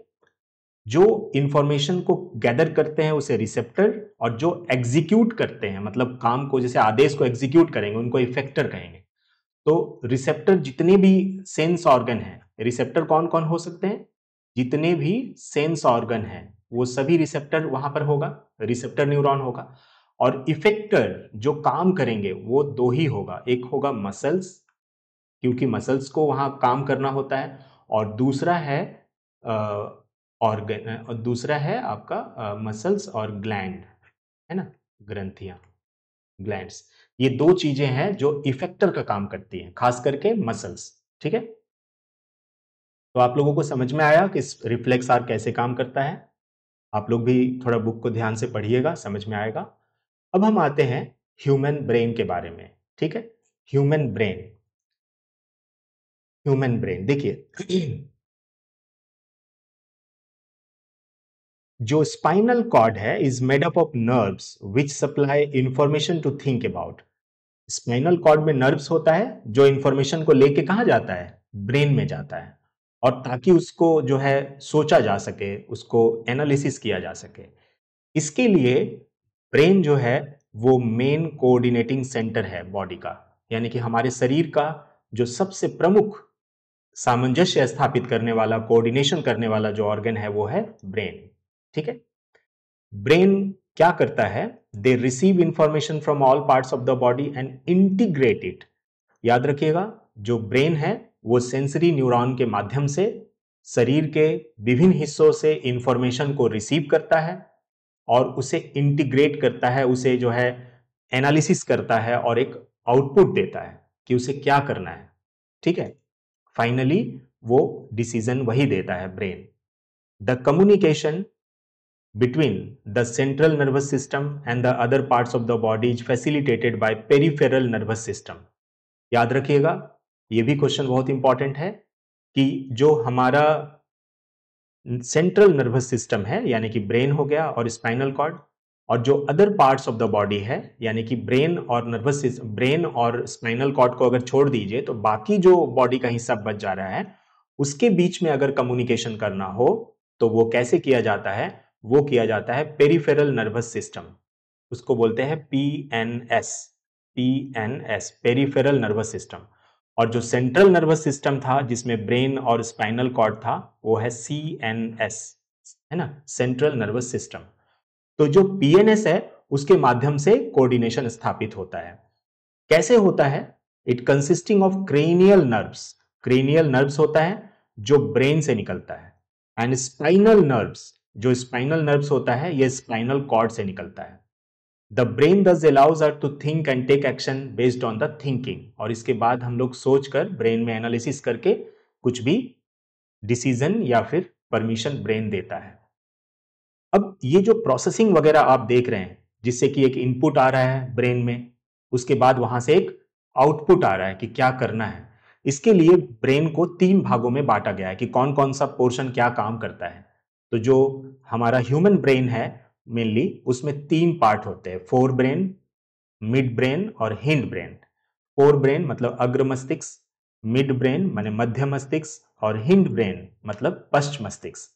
जो इंफॉर्मेशन को गैदर करते हैं उसे रिसेप्टर, और जो एग्जीक्यूट करते हैं मतलब काम को, जैसे आदेश को एग्जीक्यूट करेंगे उनको इफेक्टर कहेंगे। तो रिसेप्टर जितने भी सेंस ऑर्गन हैं, रिसेप्टर कौन कौन हो सकते हैं? जितने भी सेंस ऑर्गन हैं वो सभी रिसेप्टर वहां पर होगा, रिसेप्टर न्यूरॉन होगा। और इफेक्टर जो काम करेंगे वो दो ही होगा, एक होगा मसल्स, क्योंकि मसल्स को वहां काम करना होता है, और दूसरा है ऑर्गन, और दूसरा है आपका मसल्स और ग्लैंड, है ना, ग्रंथियां, ग्लैंड्स। ये दो चीजें हैं जो इफेक्टर का काम करती हैं, खास करके मसल्स। ठीक है, तो आप लोगों को समझ में आया कि रिफ्लेक्स आर्क कैसे काम करता है? आप लोग भी थोड़ा बुक को ध्यान से पढ़िएगा, समझ में आएगा। अब हम आते हैं ह्यूमन ब्रेन के बारे में। ठीक है, ह्यूमन ब्रेन, ह्यूमन ब्रेन देखिए जो स्पाइनल कॉर्ड है is made up of nerves which supply information to think about. Spinal cord में नर्व्स होता है जो इंफॉर्मेशन को लेके कहां जाता है? ब्रेन में जाता है, और ताकि उसको जो है सोचा जा सके, उसको एनालिसिस किया जा सके। इसके लिए ब्रेन जो है वो मेन कोऑर्डिनेटिंग सेंटर है बॉडी का, यानी कि हमारे शरीर का जो सबसे प्रमुख सामंजस्य स्थापित करने वाला, कोऑर्डिनेशन करने वाला जो ऑर्गन है वो है ब्रेन। ठीक है, ब्रेन क्या करता है, they receive information from all parts of the body and integrate it. याद रखिएगा, जो ब्रेन है वो सेंसरी न्यूरॉन के माध्यम से शरीर के विभिन्न हिस्सों से इंफॉर्मेशन को रिसीव करता है और उसे इंटीग्रेट करता है, उसे जो है एनालिसिस करता है और एक आउटपुट देता है कि उसे क्या करना है। ठीक है, फाइनली वो डिसीजन वही देता है brain. The communication between the central nervous system and the other parts of the body is facilitated by peripheral nervous system। याद रखिएगा, ये भी क्वेश्चन बहुत इंपॉर्टेंट है कि जो हमारा सेंट्रल नर्वस सिस्टम है यानी कि ब्रेन हो गया और स्पाइनल कॉर्ड, और जो other parts of the body है यानी कि ब्रेन और नर्वस सिस्टम, ब्रेन और स्पाइनल कॉर्ड को अगर छोड़ दीजिए तो बाकी जो बॉडी का हिस्सा बच जा रहा है उसके बीच में अगर कम्युनिकेशन करना हो तो वो कैसे किया जाता है, वो किया जाता है पेरिफेरल नर्वस सिस्टम, उसको बोलते हैं PNS. PNS peripheral nervous system. और जो सेंट्रल नर्वस सिस्टम था जिसमें ब्रेन और स्पाइनल कॉर्ड था वो है सीएनएस, है ना, सेंट्रल नर्वस सिस्टम। तो जो पीएनएस है उसके माध्यम से कोऑर्डिनेशन स्थापित होता है। कैसे होता है, it consisting of cranial nerves. Cranial nerves होता है जो ब्रेन से निकलता है, एंड स्पाइनल नर्व्स, जो स्पाइनल नर्व्स होता है ये स्पाइनल कॉर्ड से निकलता है। The brain thus allows us to think and take action based on the thinking, और इसके बाद हम लोग सोचकर ब्रेन में एनालिसिस करके कुछ भी डिसीजन या फिर परमिशन ब्रेन देता है। अब ये जो प्रोसेसिंग वगैरह आप देख रहे हैं जिससे कि एक इनपुट आ रहा है ब्रेन में, उसके बाद वहां से एक आउटपुट आ रहा है कि क्या करना है, इसके लिए ब्रेन को 3 भागों में बांटा गया है कि कौन कौन सा पोर्शन क्या काम करता है। तो जो हमारा ह्यूमन ब्रेन है मेनली उसमें 3 पार्ट होते हैं, फोर ब्रेन, मिड ब्रेन और हिंड ब्रेन। फोर ब्रेन मतलब अग्र मस्तिष्क, मिड ब्रेन माने मध्य मस्तिष्क और हिंड ब्रेन मतलब पश्च मस्तिष्क।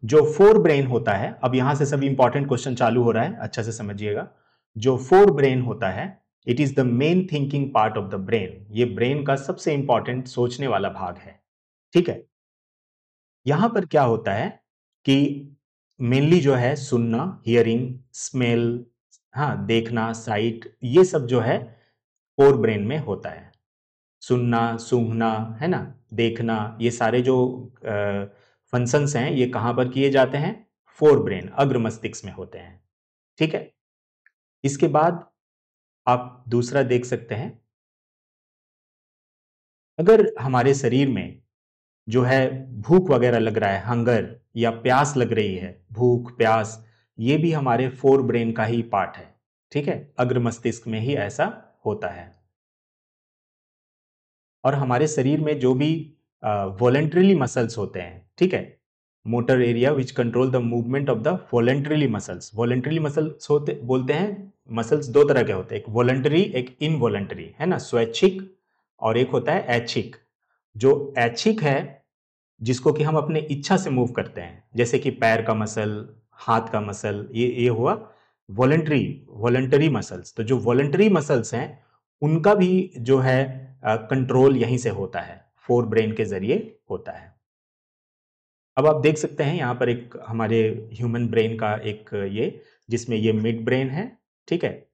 जो फोर ब्रेन होता है, अब यहां से सभी इंपॉर्टेंट क्वेश्चन चालू हो रहा है, अच्छा से समझिएगा। जो फोर ब्रेन होता है it is the main thinking part of the brain, ये ब्रेन का सबसे इंपॉर्टेंट सोचने वाला भाग है। ठीक है, यहां पर क्या होता है कि मेनली जो है सुनना, हियरिंग, स्मेल, हाँ देखना, साइट, ये सब जो है फोर ब्रेन में होता है। सुनना, सूंघना, है ना, देखना, ये सारे जो फंक्शंस हैं ये कहां पर किए जाते हैं, फोर ब्रेन अग्र मस्तिष्क में होते हैं। ठीक है, इसके बाद आप दूसरा देख सकते हैं, अगर हमारे शरीर में जो है भूख वगैरह लग रहा है, हंगर या प्यास लग रही है, भूख प्यास, ये भी हमारे फोर ब्रेन का ही पार्ट है। ठीक है, अग्र मस्तिष्क में ही ऐसा होता है। और हमारे शरीर में जो भी वॉलेंट्रीली मसल्स होते हैं, ठीक है, motor area which control the movement of the voluntarily muscles. Voluntarily muscles होते बोलते हैं, मसल्स 2 तरह के होते हैं, एक वॉलेंटरी एक इनवॉलेंटरी, है ना, स्वैच्छिक, और एक होता है ऐच्छिक। जो ऐच्छिक है जिसको कि हम अपने इच्छा से मूव करते हैं, जैसे कि पैर का मसल, हाथ का मसल, ये हुआ वॉलेंटरी मसल्स। तो जो वॉलेंटरी मसल्स हैं उनका भी जो है कंट्रोल यहीं से होता है, फोर ब्रेन के जरिए होता है। अब आप देख सकते हैं यहां पर एक हमारे ह्यूमन ब्रेन का एक ये, जिसमें ये मिड ब्रेन है, ठीक है,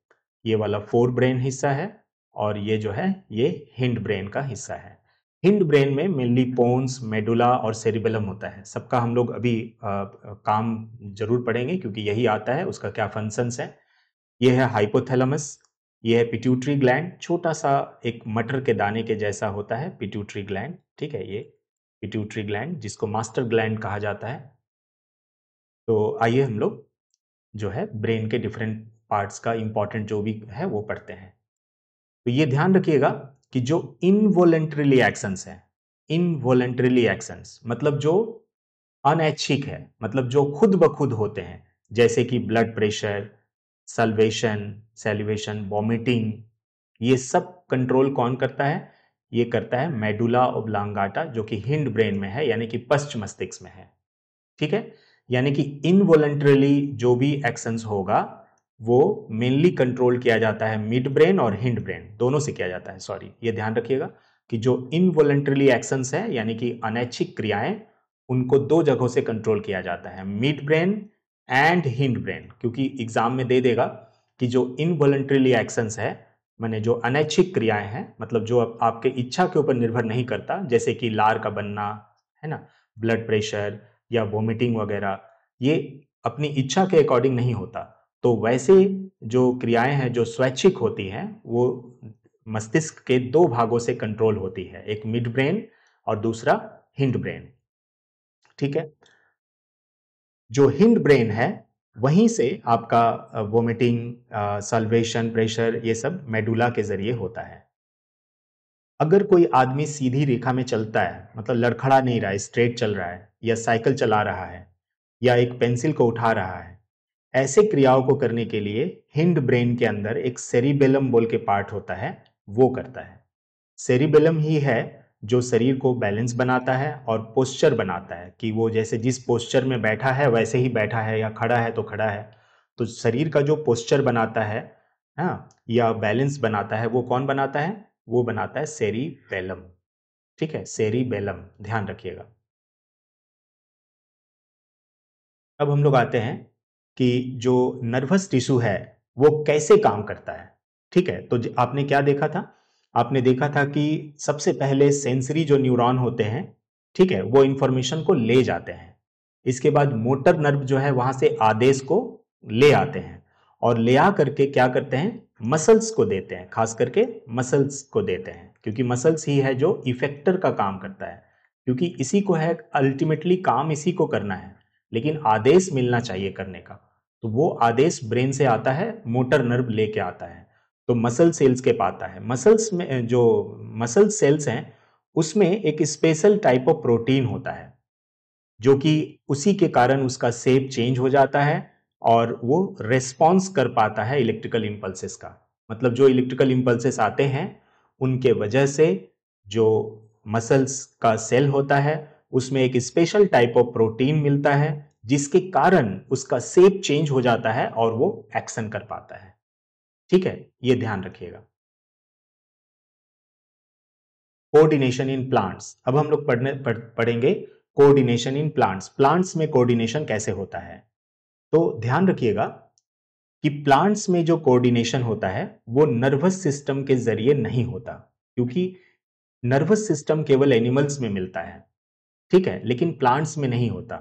ये वाला फोर ब्रेन हिस्सा है, और ये जो है ये हिंड ब्रेन का हिस्सा है। हिंड ब्रेन में मेनली पोन्स, मेडुला और सेरिबेलम होता है। सबका हम लोग अभी काम जरूर पढ़ेंगे क्योंकि यही आता है उसका क्या फंक्शंस है। ये है हाइपोथैलेमस, ये है पिट्यूटरी ग्लैंड, छोटा सा एक मटर के दाने के जैसा होता है पिट्यूटरी ग्लैंड, ठीक है, ये पिट्यूटरी ग्लैंड जिसको मास्टर ग्लैंड कहा जाता है। तो आइए हम लोग जो है ब्रेन के डिफरेंट पार्ट्स का इंपॉर्टेंट जो भी है वो पढ़ते हैं। तो ये ध्यान रखिएगा कि जो इनवॉलेंटरीली एक्शंस हैं, इनवॉलेंटरीली एक्शंस मतलब जो अनैच्छिक है, मतलब जो खुद ब खुद होते हैं, जैसे कि ब्लड प्रेशर, सैलिवेशन, वॉमिटिंग, ये सब कंट्रोल कौन करता है, ये करता है मेडुला ओब्लांगाटा जो कि हिंड ब्रेन में है यानी कि पश्च मस्तिष्क में है। ठीक है, यानी कि इनवॉलेंटरीली जो भी एक्शंस होगा वो मेनली कंट्रोल किया जाता है मिड ब्रेन और हिंड ब्रेन, दोनों से किया जाता है। सॉरी, ये ध्यान रखिएगा कि जो इनवॉलंटरीली एक्शंस है यानी कि अनैच्छिक क्रियाएं, उनको दो जगहों से कंट्रोल किया जाता है, mid brain and hind brain. क्योंकि एग्जाम में दे देगा कि जो इनवॉलंटरीली एक्शंस है, माने जो अनैच्छिक क्रियाएं हैं, मतलब जो आपके इच्छा के ऊपर निर्भर नहीं करता, जैसे कि लार का बनना, है ना, ब्लड प्रेशर या वोमिटिंग वगैरह, ये अपनी इच्छा के अकॉर्डिंग नहीं होता। तो वैसे जो क्रियाएं हैं जो स्वैच्छिक होती हैं, वो मस्तिष्क के दो भागों से कंट्रोल होती है, एक मिड ब्रेन और दूसरा हिंड ब्रेन। ठीक है, जो हिंड ब्रेन है वहीं से आपका वोमिटिंग, सल्वेशन, प्रेशर, ये सब मेडुला के जरिए होता है। अगर कोई आदमी सीधी रेखा में चलता है, मतलब लड़खड़ा नहीं रहा है, स्ट्रेट चल रहा है, या साइकिल चला रहा है, या एक पेंसिल को उठा रहा है, ऐसे क्रियाओं को करने के लिए हिंड ब्रेन के अंदर एक सेरिबेलम बोल के पार्ट होता है, वो करता है। सेरिबेलम ही है जो शरीर को बैलेंस बनाता है और पोस्चर बनाता है, कि वो जैसे जिस पोस्चर में बैठा है वैसे ही बैठा है, या खड़ा है तो खड़ा है। तो शरीर का जो पोस्चर बनाता है, हाँ, या बैलेंस बनाता है, वो कौन बनाता है? वो बनाता है सेरिबेलम। ठीक है, सेरिबेलम, ध्यान रखिएगा। अब हम लोग आते हैं कि जो नर्वस टिश्यू है वो कैसे काम करता है। ठीक है, तो आपने क्या देखा था? आपने देखा था कि सबसे पहले सेंसरी जो न्यूरॉन होते हैं, ठीक है, वो इंफॉर्मेशन को ले जाते हैं। इसके बाद मोटर नर्व जो है वहां से आदेश को ले आते हैं, और ले आ करके क्या करते हैं? मसल्स को देते हैं, खास करके मसल्स को देते हैं, क्योंकि मसल्स ही है जो इफेक्टर का काम करता है। क्योंकि इसी को है, अल्टीमेटली काम इसी को करना है, लेकिन आदेश मिलना चाहिए करने का। तो वो आदेश ब्रेन से आता है, मोटर नर्व लेके आता है, तो मसल सेल्स के पाता है। मसल्स में जो मसल सेल्स हैं उसमें एक स्पेशल टाइप ऑफ प्रोटीन होता है, जो कि उसी के कारण उसका शेप चेंज हो जाता है और वो रेस्पॉन्स कर पाता है इलेक्ट्रिकल इंपल्सेस का। मतलब जो इलेक्ट्रिकल इंपल्सेस आते हैं उनके वजह से जो मसल्स का सेल होता है उसमें एक स्पेशल टाइप ऑफ प्रोटीन मिलता है, जिसके कारण उसका शेप चेंज हो जाता है और वो एक्शन कर पाता है। ठीक है, ये ध्यान रखिएगा। कोऑर्डिनेशन इन प्लांट्स, अब हम लोग पढ़ेंगे कोऑर्डिनेशन इन प्लांट्स। प्लांट्स में कोऑर्डिनेशन कैसे होता है? तो ध्यान रखिएगा कि प्लांट्स में जो कोऑर्डिनेशन होता है वो नर्वस सिस्टम के जरिए नहीं होता, क्योंकि नर्वस सिस्टम केवल एनिमल्स में मिलता है, ठीक है, लेकिन प्लांट्स में नहीं होता।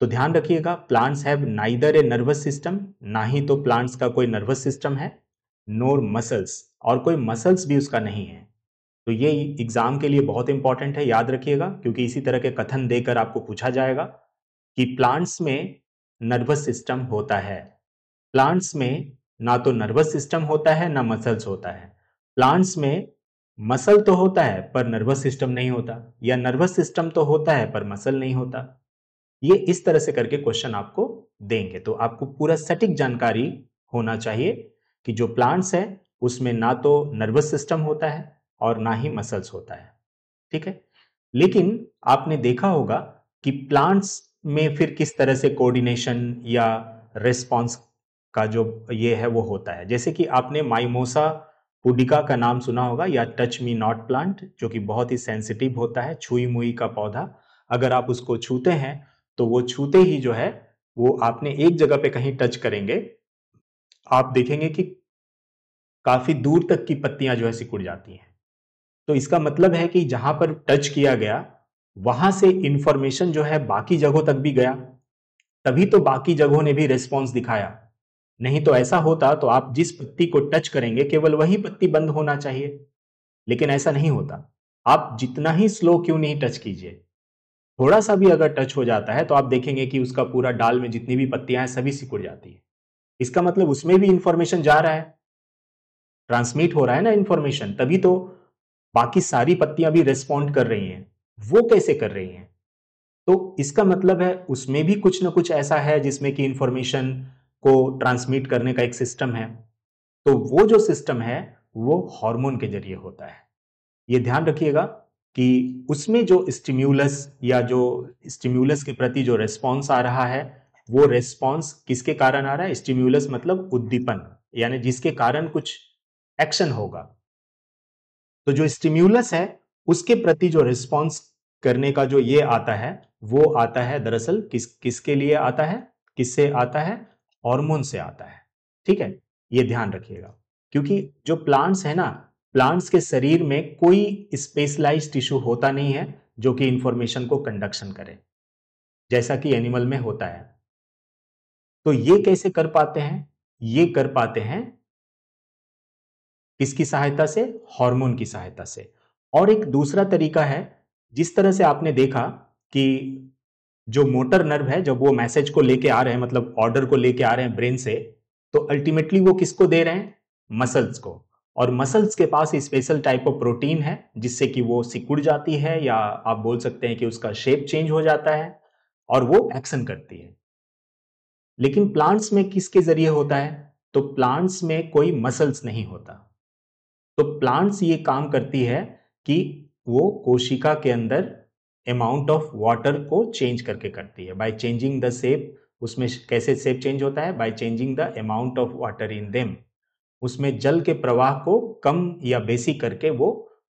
तो ध्यान रखिएगा, plants have neither a nervous system, ना ही तो प्लांट्स का कोई नर्वस सिस्टम है, नोर मसल्स, और कोई मसल्स भी उसका नहीं है। तो ये एग्जाम के लिए बहुत इंपॉर्टेंट है, याद रखिएगा, क्योंकि इसी तरह के कथन देकर आपको पूछा जाएगा कि प्लांट्स में नर्वस सिस्टम होता है। प्लांट्स में ना तो नर्वस सिस्टम होता है ना मसल्स होता है। प्लांट्स में मसल तो होता है पर नर्वस सिस्टम नहीं होता, या नर्वस सिस्टम तो होता है पर मसल नहीं होता। ये इस तरह से करके क्वेश्चन आपको देंगे, तो आपको पूरा सटीक जानकारी होना चाहिए कि जो प्लांट्स है उसमें ना तो नर्वस सिस्टम होता है और ना ही मसल्स होता है। ठीक है, लेकिन आपने देखा होगा कि प्लांट्स में फिर किस तरह से कोऑर्डिनेशन या रेस्पॉन्स का जो ये है वो होता है। जैसे कि आपने माइमोसा पुडिका का नाम सुना होगा, या टच मी नॉट प्लांट, जो कि बहुत ही सेंसिटिव होता है, छुई मुई का पौधा। अगर आप उसको छूते हैं तो वो छूते ही जो है, वो आपने एक जगह पे कहीं टच करेंगे, आप देखेंगे कि काफी दूर तक की पत्तियां जो है सिकुड़ जाती हैं। तो इसका मतलब है कि जहां पर टच किया गया वहां से इंफॉर्मेशन जो है बाकी जगहों तक भी गया, तभी तो बाकी जगहों ने भी रिस्पॉन्स दिखाया। नहीं तो ऐसा होता तो आप जिस पत्ती को टच करेंगे केवल वही पत्ती बंद होना चाहिए, लेकिन ऐसा नहीं होता। आप जितना ही स्लो क्यों नहीं टच कीजिए, थोड़ा सा भी अगर टच हो जाता है तो आप देखेंगे कि उसका पूरा डाल में जितनी भी पत्तियां हैं सभी सिकुड़ जाती है। इसका मतलब उसमें भी इंफॉर्मेशन जा रहा है, ट्रांसमिट हो रहा है ना इंफॉर्मेशन, तभी तो बाकी सारी पत्तियां भी रिस्पॉन्ड कर रही हैं। वो कैसे कर रही हैं? तो इसका मतलब है उसमें भी कुछ ना कुछ ऐसा है जिसमें कि इंफॉर्मेशन को ट्रांसमिट करने का एक सिस्टम है। तो वो जो सिस्टम है वो हार्मोन के जरिए होता है। ये ध्यान रखिएगा कि उसमें जो स्टिम्यूलस या जो स्टिम्यूलस के प्रति जो रिस्पॉन्स आ रहा है वो रेस्पॉन्स किसके कारण आ रहा है? स्टिम्युलस मतलब उद्दीपन, यानी जिसके कारण कुछ एक्शन होगा। तो जो स्टिम्युलस है उसके प्रति जो रिस्पॉन्स करने का जो ये आता है, वो आता है दरअसल किसके लिए आता है? किससे आता है? हार्मोन से आता है। ठीक है, ये ध्यान रखिएगा, क्योंकि जो प्लांट्स है ना, प्लांट्स के शरीर में कोई स्पेशलाइज्ड टिश्यू होता नहीं है जो कि इंफॉर्मेशन को कंडक्शन करे, जैसा कि एनिमल में होता है। तो ये कैसे कर पाते हैं? ये कर पाते हैं किसकी सहायता से? हार्मोन की सहायता से। और एक दूसरा तरीका है, जिस तरह से आपने देखा कि जो मोटर नर्व है जब वो मैसेज को लेके आ रहे हैं, मतलब ऑर्डर को लेके आ रहे हैं ब्रेन से, तो अल्टीमेटली वो किसको दे रहे हैं? मसल्स को। और मसल्स के पास स्पेशल टाइप ऑफ प्रोटीन है जिससे कि वो सिकुड़ जाती है, या आप बोल सकते हैं कि उसका शेप चेंज हो जाता है और वो एक्शन करती है। लेकिन प्लांट्स में किसके जरिए होता है? तो प्लांट्स में कोई मसल्स नहीं होता। तो प्लांट्स ये काम करती है कि वो कोशिका के अंदर अमाउंट ऑफ वाटर को चेंज करके करती है, बाय चेंजिंग द शेप। उसमें कैसे शेप चेंज होता है? By changing the amount of water in them. उसमें जल के प्रवाह को कम या बेसी करके वो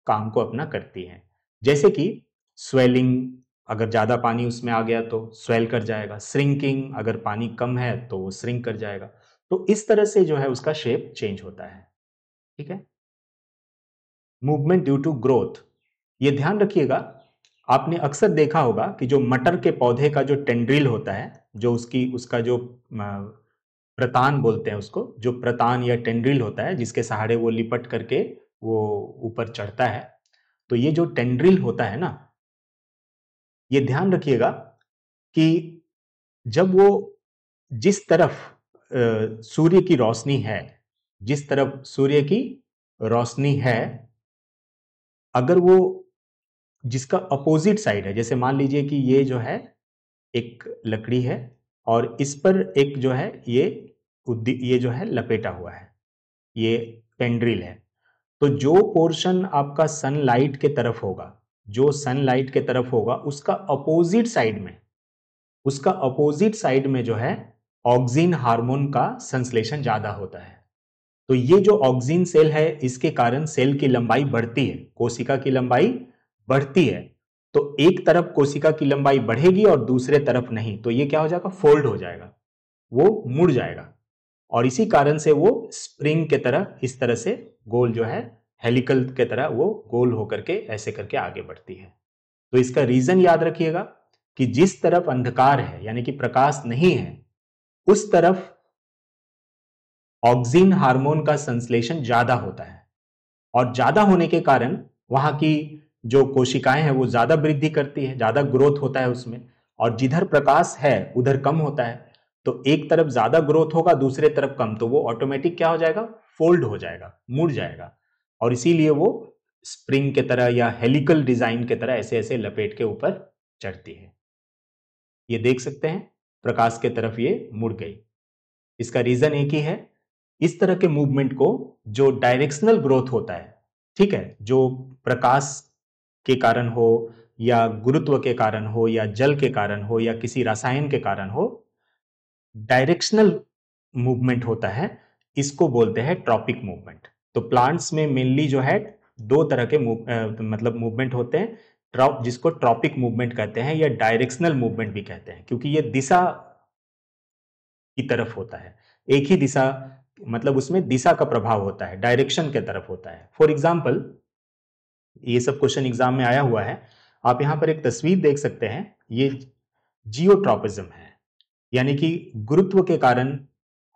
काम को अपना करती है। जैसे कि स्वेलिंग, अगर ज्यादा पानी उसमें आ गया तो स्वेल कर जाएगा। श्रिंकिंग, अगर पानी कम है तो वो श्रिंक कर जाएगा। तो इस तरह से जो है उसका शेप चेंज होता है। ठीक है। मूवमेंट ड्यू टू ग्रोथ, ये ध्यान रखिएगा। आपने अक्सर देखा होगा कि जो मटर के पौधे का जो टेंड्रिल होता है, जो उसका जो प्रतान बोलते हैं उसको, जो प्रतान या टेंड्रिल होता है जिसके सहारे वो लिपट करके वो ऊपर चढ़ता है, तो ये जो टेंड्रिल होता है ना, ये ध्यान रखिएगा कि जब वो जिस तरफ सूर्य की रोशनी है, जिस तरफ सूर्य की रोशनी है, अगर वो जिसका अपोजिट साइड है, जैसे मान लीजिए कि ये जो है एक लकड़ी है और इस पर एक जो है ये जो है लपेटा हुआ है, ये टेंड्रिल है। तो जो पोर्शन आपका सनलाइट के तरफ होगा, जो सनलाइट के तरफ होगा, उसका अपोजिट साइड में जो है ऑक्सिन हार्मोन का संश्लेषण ज्यादा होता है। तो ये जो ऑक्सिन सेल है, इसके कारण सेल की लंबाई बढ़ती है, कोशिका की लंबाई बढ़ती है। तो एक तरफ कोशिका की लंबाई बढ़ेगी और दूसरे तरफ नहीं, तो ये क्या हो जाएगा? फोल्ड हो जाएगा, वो मुड़ जाएगा। और इसी कारण से वो स्प्रिंग के तरह, इस तरह से गोल जो है हेलिकल के तरह वो गोल होकर के ऐसे करके आगे बढ़ती है। तो इसका रीजन याद रखिएगा कि जिस तरफ अंधकार है, यानी कि प्रकाश नहीं है, उस तरफ ऑक्सिन हार्मोन का संश्लेषण ज्यादा होता है। और ज्यादा होने के कारण वहां की जो कोशिकाएं हैं वो ज्यादा वृद्धि करती है, ज्यादा ग्रोथ होता है उसमें। और जिधर प्रकाश है उधर कम होता है। तो एक तरफ ज्यादा ग्रोथ होगा, दूसरे तरफ कम, तो वो ऑटोमेटिक क्या हो जाएगा? फोल्ड हो जाएगा, मुड़ जाएगा। और इसीलिए वो स्प्रिंग के तरह या हेलिकल डिजाइन के तरह ऐसे ऐसे लपेट के ऊपर चढ़ती है। ये देख सकते हैं, प्रकाश के तरफ ये मुड़ गई। इसका रीजन एक ही है। इस तरह के मूवमेंट को जो डायरेक्शनल ग्रोथ होता है, ठीक है, जो प्रकाश के कारण हो या गुरुत्व के कारण हो या जल के कारण हो या किसी रसायन के कारण हो, डायरेक्शनल मूवमेंट होता है, इसको बोलते हैं ट्रॉपिक मूवमेंट। तो प्लांट्स में मेनली जो है दो तरह के मतलब मूवमेंट होते हैं, जिसको ट्रॉपिक मूवमेंट कहते हैं या डायरेक्शनल मूवमेंट भी कहते हैं, क्योंकि ये दिशा की तरफ होता है। एक ही दिशा, मतलब उसमें दिशा का प्रभाव होता है, डायरेक्शन के तरफ होता है। फॉर एग्जाम्पल, ये सब क्वेश्चन एग्जाम में आया हुआ है। आप यहां पर एक तस्वीर देख सकते हैं, ये जियोट्रॉपिज्म है, यानी कि गुरुत्व के कारण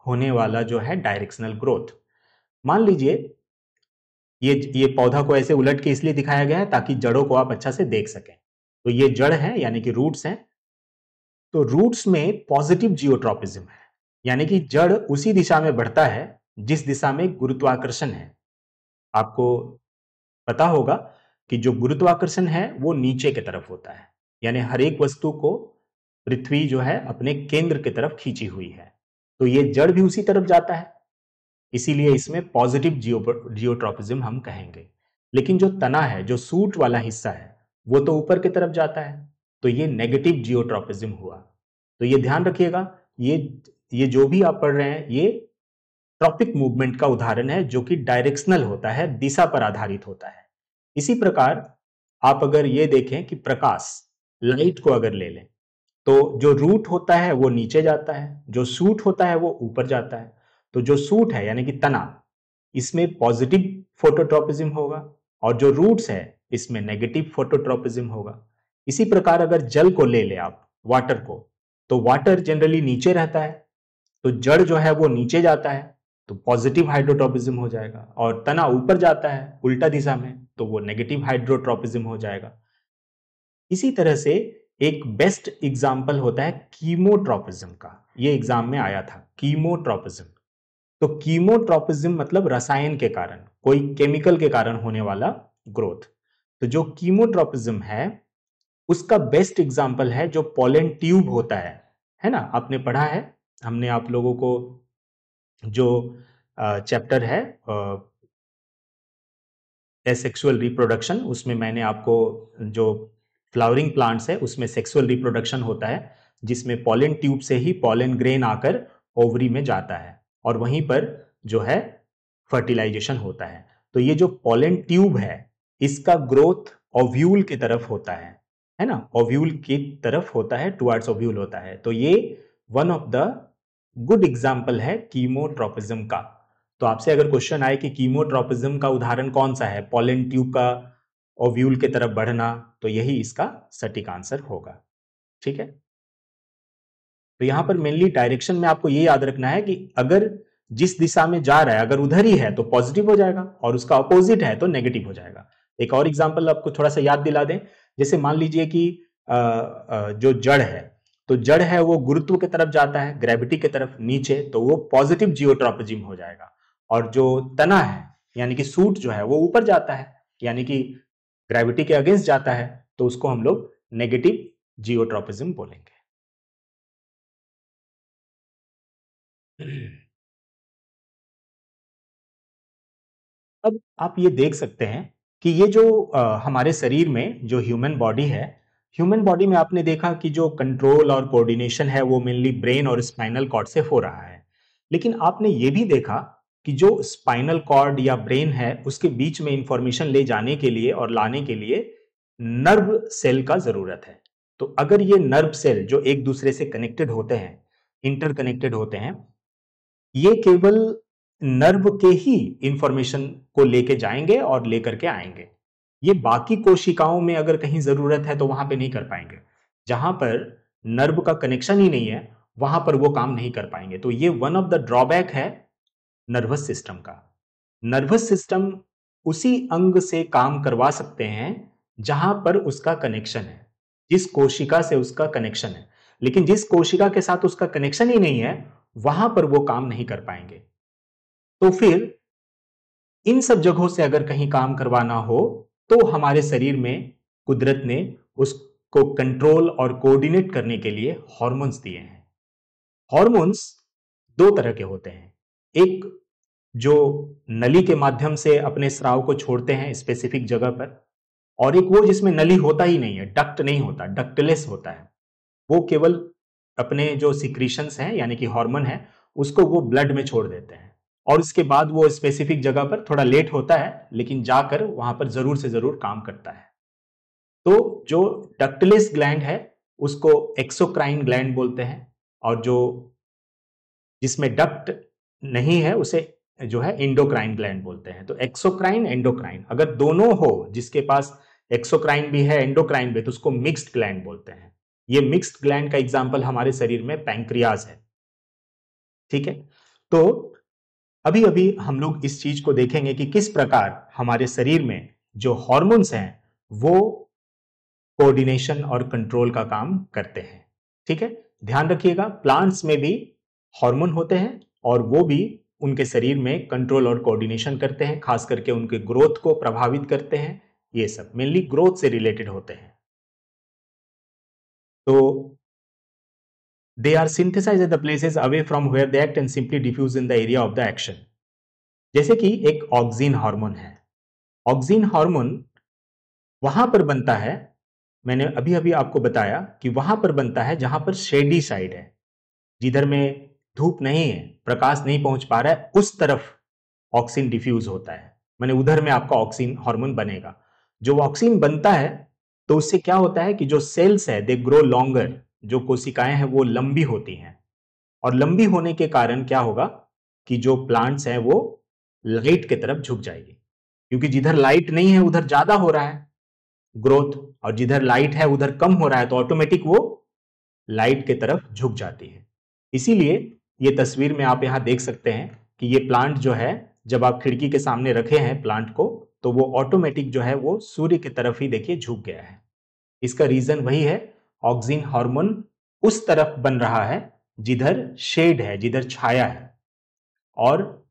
होने वाला जो है डायरेक्शनल ग्रोथ। मान लीजिए ये पौधा को ऐसे उलट के इसलिए दिखाया गया है ताकि जड़ों को आप अच्छा से देख सकें। तो ये जड़ है, यानी कि रूट्स हैं। तो रूट्स में पॉजिटिव जियोट्रॉपिज्म है, यानी कि जड़ उसी दिशा में बढ़ता है जिस दिशा में गुरुत्वाकर्षण है। आपको पता होगा कि जो गुरुत्वाकर्षण है वो नीचे की तरफ होता है, यानी हर एक वस्तु को पृथ्वी जो है अपने केंद्र की तरफ खींची हुई है। तो ये जड़ भी उसी तरफ जाता है, इसीलिए इसमें पॉजिटिव जियोट्रॉपिज्म हम कहेंगे। लेकिन जो तना है, जो सूट वाला हिस्सा है, वो तो ऊपर की तरफ जाता है, तो ये नेगेटिव जियोट्रॉपिज्म हुआ। तो ये ध्यान रखिएगा ये जो भी आप पढ़ रहे हैं ये ट्रॉपिक मूवमेंट का उदाहरण है, जो कि डायरेक्शनल होता है, दिशा पर आधारित होता है। इसी प्रकार आप अगर ये देखें कि प्रकाश, लाइट को अगर ले लें तो जो रूट होता है वो नीचे जाता है, जो शूट होता है वो ऊपर जाता है। तो जो शूट है यानी कि तना, इसमें पॉजिटिव फोटोट्रॉपिज्म होगा और जो रूट्स है इसमें नेगेटिव फोटोट्रॉपिज्म होगा। इसी प्रकार अगर जल को ले ले आप, वाटर को, तो वाटर जनरली नीचे रहता है, तो जड़ जो है वो नीचे जाता है तो पॉजिटिव हाइड्रोट्रॉपिज्म हो जाएगा, और तना ऊपर जाता है उल्टा दिशा में तो वो नेगेटिव हाइड्रोट्रॉपिज्म हो जाएगा। इसी तरह से एक बेस्ट एग्जाम्पल होता है कीमोट्रॉपिज्म का, ये एग्जाम में आया था, कीमोट्रॉपिज्म। तो कीमोट्रॉपिज्म मतलब रसायन के कारण, कोई केमिकल के कारण होने वाला ग्रोथ। तो जो कीमोट्रॉपिज्म है उसका बेस्ट एग्जाम्पल है जो पोलन ट्यूब होता है ना, आपने पढ़ा है, हमने आप लोगों को जो चैप्टर है एसेक्सुअल रिप्रोडक्शन, उसमें मैंने आपको जो फ्लावरिंग प्लांट्स है उसमें सेक्सुअल रिप्रोडक्शन होता है, जिसमें पोलन ट्यूब से ही पोलन ग्रेन आकर ओवरी में जाता है और वहीं पर जो है फर्टिलाइजेशन होता है। तो ये जो पोलन ट्यूब है इसका ग्रोथ ओव्यूल की तरफ होता है ना, ओव्यूल की तरफ होता है, टुवर्ड्स ओव्यूल होता है। तो ये one of the good example है कीमोट्रॉपिज्म का। तो आपसे अगर क्वेश्चन आए कि कीमोट्रॉपिज्म का उदाहरण कौन सा है, पोलन ट्यूब का ओव्यूल की तरफ बढ़ना, तो यही इसका सटीक आंसर होगा। ठीक है, तो यहां पर मेनली डायरेक्शन में आपको ये याद रखना है कि अगर जिस दिशा में जा रहा है अगर उधर ही है तो पॉजिटिव हो जाएगा और उसका अपोजिट है तो नेगेटिव हो जाएगा। एक और एग्जांपल आपको थोड़ा सा याद दिला दें, जैसे मान लीजिए कि जो जड़ है, तो जड़ है वो गुरुत्व की तरफ जाता है, ग्रेविटी की तरफ नीचे, तो वो पॉजिटिव जियोट्रॉपिज्म हो जाएगा। और जो तना है यानी कि सूट जो है वो ऊपर जाता है यानी कि ग्रेविटी के अगेंस्ट जाता है, तो उसको हम लोग नेगेटिव जियोट्रॉपिज्म बोलेंगे। अब आप ये देख सकते हैं कि ये जो हमारे शरीर में जो ह्यूमन बॉडी है, ह्यूमन बॉडी में आपने देखा कि जो कंट्रोल और कोऑर्डिनेशन है वो मेनली ब्रेन और स्पाइनल कॉर्ड से हो रहा है। लेकिन आपने ये भी देखा कि जो स्पाइनल कॉर्ड या ब्रेन है उसके बीच में इंफॉर्मेशन ले जाने के लिए और लाने के लिए नर्व सेल का जरूरत है। तो अगर ये नर्व सेल जो एक दूसरे से कनेक्टेड होते हैं, इंटरकनेक्टेड होते हैं, ये केवल नर्व के ही इंफॉर्मेशन को लेके जाएंगे और लेकर के आएंगे। ये बाकी कोशिकाओं में अगर कहीं जरूरत है तो वहां पे नहीं कर पाएंगे। जहां पर नर्व का कनेक्शन ही नहीं है वहां पर वो काम नहीं कर पाएंगे। तो ये वन ऑफ द ड्रॉबैक है नर्वस सिस्टम का। नर्वस सिस्टम उसी अंग से काम करवा सकते हैं जहां पर उसका कनेक्शन है, जिस कोशिका से उसका कनेक्शन है। लेकिन जिस कोशिका के साथ उसका कनेक्शन ही नहीं है वहां पर वो काम नहीं कर पाएंगे। तो फिर इन सब जगहों से अगर कहीं काम करवाना हो तो हमारे शरीर में कुदरत ने उसको कंट्रोल और कोऑर्डिनेट करने के लिए हार्मोन्स दिए हैं। हार्मोन्स दो तरह के होते हैं, एक जो नली के माध्यम से अपने स्राव को छोड़ते हैं स्पेसिफिक जगह पर, और एक वो जिसमें नली होता ही नहीं है, डक्ट नहीं होता, डक्टलेस होता है। वो केवल अपने जो सिक्रीशंस हैं यानी कि हार्मोन है उसको वो ब्लड में छोड़ देते हैं और उसके बाद वो स्पेसिफिक जगह पर थोड़ा लेट होता है लेकिन जाकर वहां पर जरूर से जरूर काम करता है। तो जो डक्टलेस ग्लैंड है उसको एक्सोक्राइन ग्लैंड बोलते हैं, और जो जिसमें डक्ट नहीं है उसे जो है एंडोक्राइन ग्लैंड बोलते हैं। तो एक्सोक्राइन एंडोक्राइन अगर दोनों हो, जिसके पास एक्सोक्राइन भी है एंडोक्राइन भी, तो उसको मिक्स्ड ग्लैंड बोलते हैं। ये मिक्स्ड ग्लैंड का एग्जाम्पल हमारे शरीर में पैंक्रियाज है। ठीक है, तो अभी अभी हम लोग इस चीज को देखेंगे कि किस प्रकार हमारे शरीर में जो हॉर्मोन्स हैं वो कोऑर्डिनेशन और कंट्रोल का काम करते हैं। ठीक है, ध्यान रखिएगा प्लांट्स में भी हार्मोन होते हैं और वो भी उनके शरीर में कंट्रोल और कोऑर्डिनेशन करते हैं, खास करके उनके ग्रोथ को प्रभावित करते हैं। ये सब मेनली ग्रोथ से रिलेटेड होते हैं। तो they are synthesized at the places away from where they act and simply diffuse in the area of the action। जैसे कि एक ऑक्सिन हार्मोन है, ऑक्सिन हार्मोन वहां पर बनता है, मैंने अभी अभी आपको बताया कि वहां पर बनता है जहां पर शेडी साइड है, जिधर में धूप नहीं है, प्रकाश नहीं पहुंच पा रहा है, उस तरफ ऑक्सिन डिफ्यूज होता है, माने उधर में आपका ऑक्सिन हार्मोन बनेगा। जो ऑक्सिन बनता है तो उससे क्या होता है कि जो सेल्स है दे ग्रो लॉन्गर, जो कोशिकाएं हैं वो लंबी होती हैं, और लंबी होने के कारण क्या होगा कि जो प्लांट्स हैं वो लाइट की तरफ झुक जाएगी, क्योंकि जिधर लाइट नहीं है उधर ज्यादा हो रहा है ग्रोथ, और जिधर लाइट है उधर कम हो रहा है, तो ऑटोमेटिक वो लाइट की तरफ झुक जाती है। इसीलिए ये तस्वीर में आप यहां देख सकते हैं कि ये प्लांट जो है, जब आप खिड़की के सामने रखे हैं प्लांट को, तो वो ऑटोमेटिक जो है वो सूर्य की तरफ ही देखिए झुक गया है। इसका रीजन वही है, ऑक्सिन हार्मोन उस तरफ बन रहा है जिधर शेड है, जिधर छाया है, और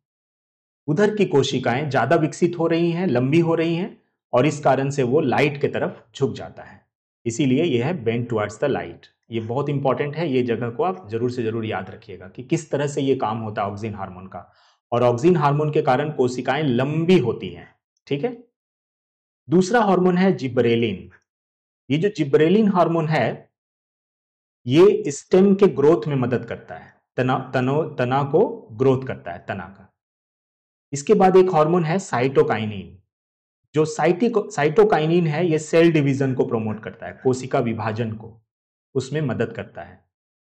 उधर की कोशिकाएं ज्यादा विकसित हो रही हैं, लंबी हो रही हैं, और इस कारण से वो लाइट की तरफ झुक जाता है। इसीलिए यह है बेंड टुवर्ड्स द लाइट। ये बहुत इंपॉर्टेंट है, ये जगह को आप जरूर से जरूर याद रखिएगा कि किस तरह से ये काम होता है ऑक्सिन हार्मोन का, और ऑक्सिन हार्मोन के कारण कोशिकाएं लंबी होती हैं। ठीक है। दूसरा हार्मोन है जिबरेलिन। ये जो जिबरेलिन हार्मोन है ये स्टेम के ग्रोथ में मदद करता है, तना को ग्रोथ करता है, तना का। इसके बाद एक हार्मोन है साइटोकाइनिन। जो साइटोकाइनिन है ये सेल डिवीजन को प्रमोट करता है, कोशिका विभाजन को उसमें मदद करता है,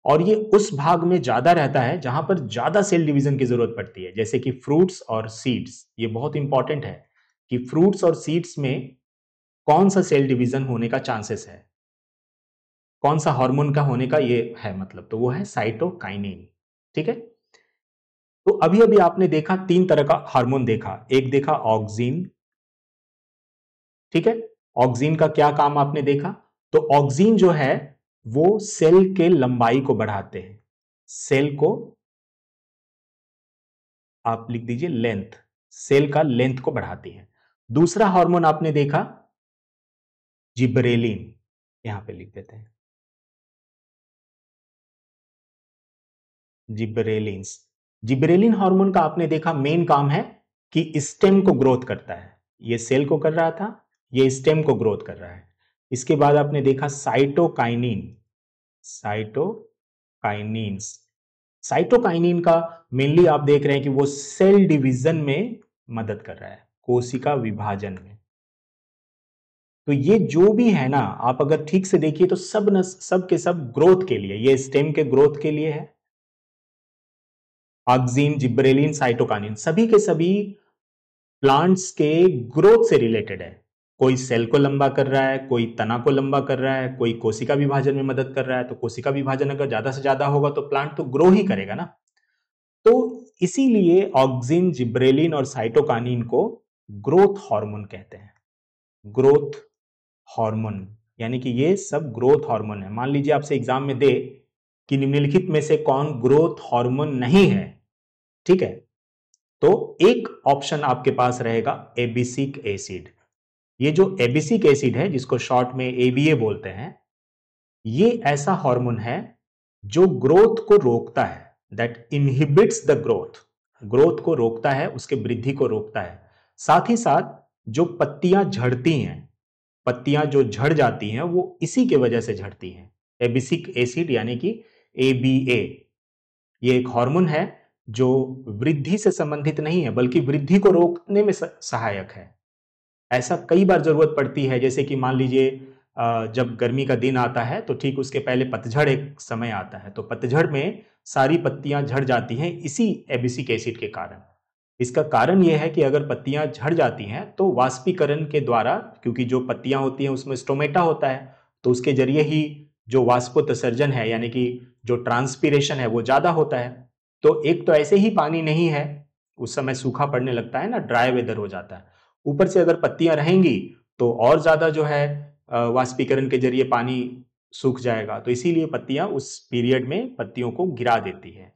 और ये उस भाग में ज्यादा रहता है जहां पर ज्यादा सेल डिवीजन की जरूरत पड़ती है, जैसे कि फ्रूट्स और सीड्स। ये बहुत इंपॉर्टेंट है कि फ्रूट्स और सीड्स में कौन सा सेल डिवीजन होने का चांसेस है, कौन सा हार्मोन का होने का ये है मतलब, तो वो है साइटोकाइनिन। ठीक है। तो अभी अभी आपने देखा 3 तरह का हार्मोन देखा, एक देखा ऑक्सिन। ठीक है। ऑक्सिन का क्या काम आपने देखा, तो ऑक्सिन जो है वो सेल के लंबाई को बढ़ाते हैं, सेल को आप लिख दीजिए लेंथ, सेल का लेंथ को बढ़ाती है। दूसरा हार्मोन आपने देखा जिबरेलिन, यहां पे लिख देते हैं जिबरेलिन। जिबरेलिन हार्मोन का आपने देखा मेन काम है कि स्टेम को ग्रोथ करता है, ये सेल को कर रहा था, ये स्टेम को ग्रोथ कर रहा है। इसके बाद आपने देखा साइटोकाइनिन, साइटोकाइनिन्स। साइटोकाइनिन का मेनली आप देख रहे हैं कि वो सेल डिवीजन में मदद कर रहा है, कोशिका विभाजन में। तो ये जो भी है ना, आप अगर ठीक से देखिए तो सब के सब ग्रोथ के लिए, ये स्टेम के ग्रोथ के लिए है। ऑक्सिन, जिब्रेलिन, साइटोकाइनिन सभी के सभी प्लांट्स के ग्रोथ से रिलेटेड है। कोई सेल को लंबा कर रहा है, कोई तना को लंबा कर रहा है, कोई कोशिका विभाजन में मदद कर रहा है। तो कोशिका विभाजन अगर ज्यादा से ज्यादा होगा तो प्लांट तो ग्रो ही करेगा ना। तो इसीलिए ऑक्सिन, जिब्रेलिन और साइटोकाइनिन को ग्रोथ हार्मोन कहते हैं। ग्रोथ हार्मोन यानी कि ये सब ग्रोथ हार्मोन है। मान लीजिए आपसे एग्जाम में दे कि निम्नलिखित में से कौन ग्रोथ हार्मोन नहीं है, ठीक है, तो एक ऑप्शन आपके पास रहेगा एबिसिक एसिड। ये जो एबिसिक एसिड है, जिसको शॉर्ट में एबीए बोलते हैं, ये ऐसा हार्मोन है जो ग्रोथ को रोकता है, that inhibits the growth, growth को रोकता है, उसके वृद्धि को रोकता है। साथ ही साथ जो पत्तियां झड़ती हैं, पत्तियां जो झड़ जाती हैं वो इसी के वजह से झड़ती हैं। एबिसिक एसिड यानी कि एबीए, ये एक हार्मोन है जो वृद्धि से संबंधित नहीं है बल्कि वृद्धि को रोकने में सहायक है। ऐसा कई बार जरूरत पड़ती है, जैसे कि मान लीजिए जब गर्मी का दिन आता है तो ठीक उसके पहले पतझड़ एक समय आता है, तो पतझड़ में सारी पत्तियां झड़ जाती हैं इसी एबिसिक एसिड के कारण। इसका कारण यह है कि अगर पत्तियां झड़ जाती हैं तो वाष्पीकरण के द्वारा, क्योंकि जो पत्तियां होती हैं उसमें स्टोमेटा होता है, तो उसके जरिए ही जो वाष्पोत्सर्जन है यानी कि जो ट्रांसपीरेशन है वो ज्यादा होता है। तो एक तो ऐसे ही पानी नहीं है, उस समय सूखा पड़ने लगता है ना, ड्राई वेदर हो जाता है, ऊपर से अगर पत्तियां रहेंगी तो और ज्यादा जो है वाष्पीकरण के जरिए पानी सूख जाएगा। तो इसीलिए पत्तियां उस पीरियड में पत्तियों को गिरा देती है।